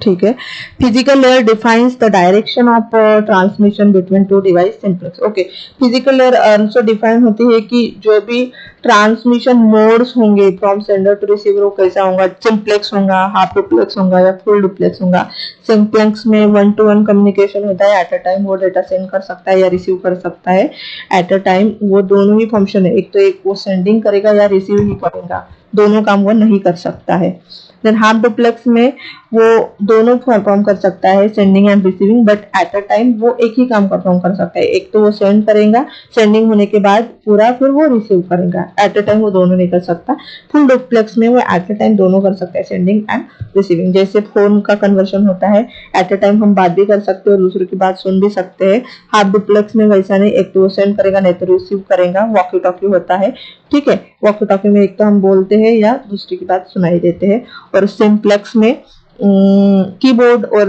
ठीक है, physical layer defines the direction of transmission between two device simplex. Okay, physical layer also define होती है कि जो भी ट्रांसमिशन मोड्स होंगे फ्रॉम सेंडर टू रिसीवर वो कैसा होगा, सिंप्लेक्स होगा, हाफ डुप्लेक्स होगा या फुल डुप्लेक्स होगा। सिंप्लेक्स में 1-to-1 कम्युनिकेशन होता है, एट अ टाइम वो डेटा सेंड कर सकता है या रिसीव कर सकता है एट अ टाइम, वो दोनों ही फंक्शन है, एक तो एक वो सेंडिंग करेगा या रिसीव ही करेगा, दोनों काम वो नहीं कर सकता है। देन हाफ डुप्लेक्स में वो दोनों परफॉर्म कर सकता है, sending end receiving, but at a time वो एक ही काम परफॉर्म कर सकता है, एक तो वो सेंड करेगा, सेंडिंग होने के बाद पूरा फिर वो रिसीव करेगा, एट अ टाइम वो दोनों नहीं कर सकता। फुल डुप्लेक्स में वो एट अ टाइम दोनों कर सकता है, सेंडिंग एंड रिसीविंग। जैसे फोन का कन्वर्शन होता है, एट अ टाइम हम बात भी कर सकते हैं और दूसरे की बात सुन भी सकते हैं। हाफ डुप्लेक्स में वैसा नहीं, एक तो वो सेंड करेगा नहीं तो रिसीव करेगा, वॉकी टॉकी होता है, ठीक है। वॉकी टॉकी में एक तो हम बोलते हैं या दूसरे की बात सुनाई देते हैं। और सिंप्लेक्स में कीबोर्ड और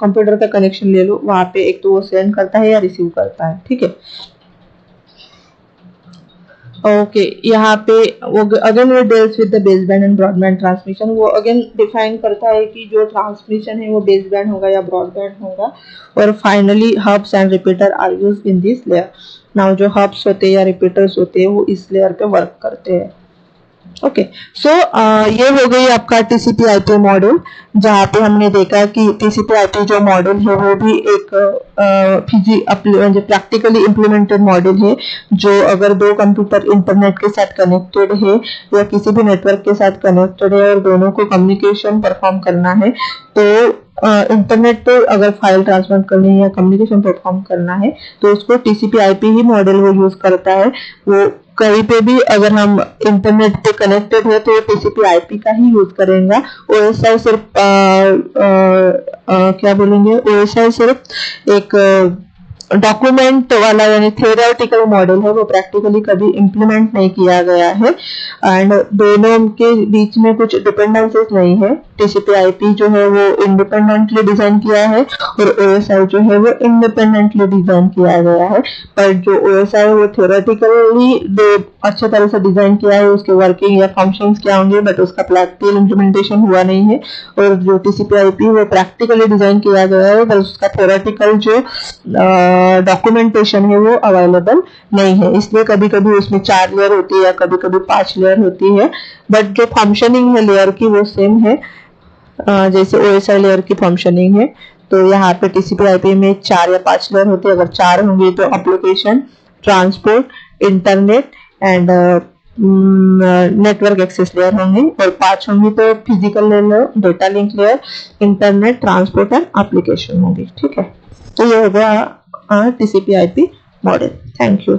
कंप्यूटर का कनेक्शन ले लो, वहां पे एक तो वो सेंड करता है या रिसीव करता है, ठीक है। ओके, यहाँ पे वो अगेन वो deals with the baseband and broadband transmission, वो अगेन डिफाइन करता है कि जो ट्रांसमिशन है वो बेसबैंड होगा या ब्रॉडबैंड होगा। और finally hubs and repeater are used in this layer. Now जो हब्स होते हैं या रिपीटर्स होते हैं वो इस लेयर पे वर्क करते हैं। ओके, सो ये हो गई आपका TCP/IP मॉडल, जहाँ पे हमने देखा कि TCP/IP जो मॉडल है वो भी एक प्रैक्टिकली इम्प्लीमेंटेड मॉडल है, जो अगर दो कंप्यूटर इंटरनेट के साथ कनेक्टेड है या किसी भी नेटवर्क के साथ कनेक्टेड है और दोनों को कम्युनिकेशन परफॉर्म करना है, तो इंटरनेट पे अगर फाइल ट्रांसफर करनी है या कम्युनिकेशन परफॉर्म करना है तो उसको TCP/IP ही मॉडल वो यूज करता है। वो कहीं पे भी अगर हम इंटरनेट पे कनेक्टेड है तो TCP/IP का ही यूज करेगा। OSI सिर्फ क्या बोलेंगे, OSI सिर्फ एक डॉक्यूमेंट वाला यानी थियोरेटिकल मॉडल है, वो प्रैक्टिकली कभी इम्प्लीमेंट नहीं किया गया है एंड दोनों के बीच में कुछ डिपेंडेंसीज नहीं है। TCP/IP जो है वो इंडिपेंडेंटली डिजाइन किया है और OSI जो है वो इंडिपेंडेंटली डिजाइन किया गया है, पर जो OSI है वो थियोरेटिकली अच्छे तरह से डिजाइन किया है, उसके वर्किंग या फंक्शंस क्या होंगे बट उसका प्रैक्टिकल इम्प्लीमेंटेशन हुआ नहीं है। और जो TCP/IP वो प्रैक्टिकली डिजाइन किया गया है पर उसका थियोरेटिकल जो डॉक्यूमेंटेशन है वो अवेलेबल नहीं है, इसलिए कभी कभी उसमें 4 लेयर होती है या कभी कभी 5 लेयर होती है, बट जो फंक्शनिंग है लेयर की वो सेम है जैसे OSI लेयर की फंक्शनिंग है। तो यहाँ पे TCP/IP में 4 या 5 लेयर होते हैं, अगर 4 होंगे तो application, transport, internet and network access layer होंगे, और 5 होंगी तो physical layer, data link layer, internet, transport and application होंगी, ठीक है। तो ये होगा TCP/IP मॉडल। Thank you.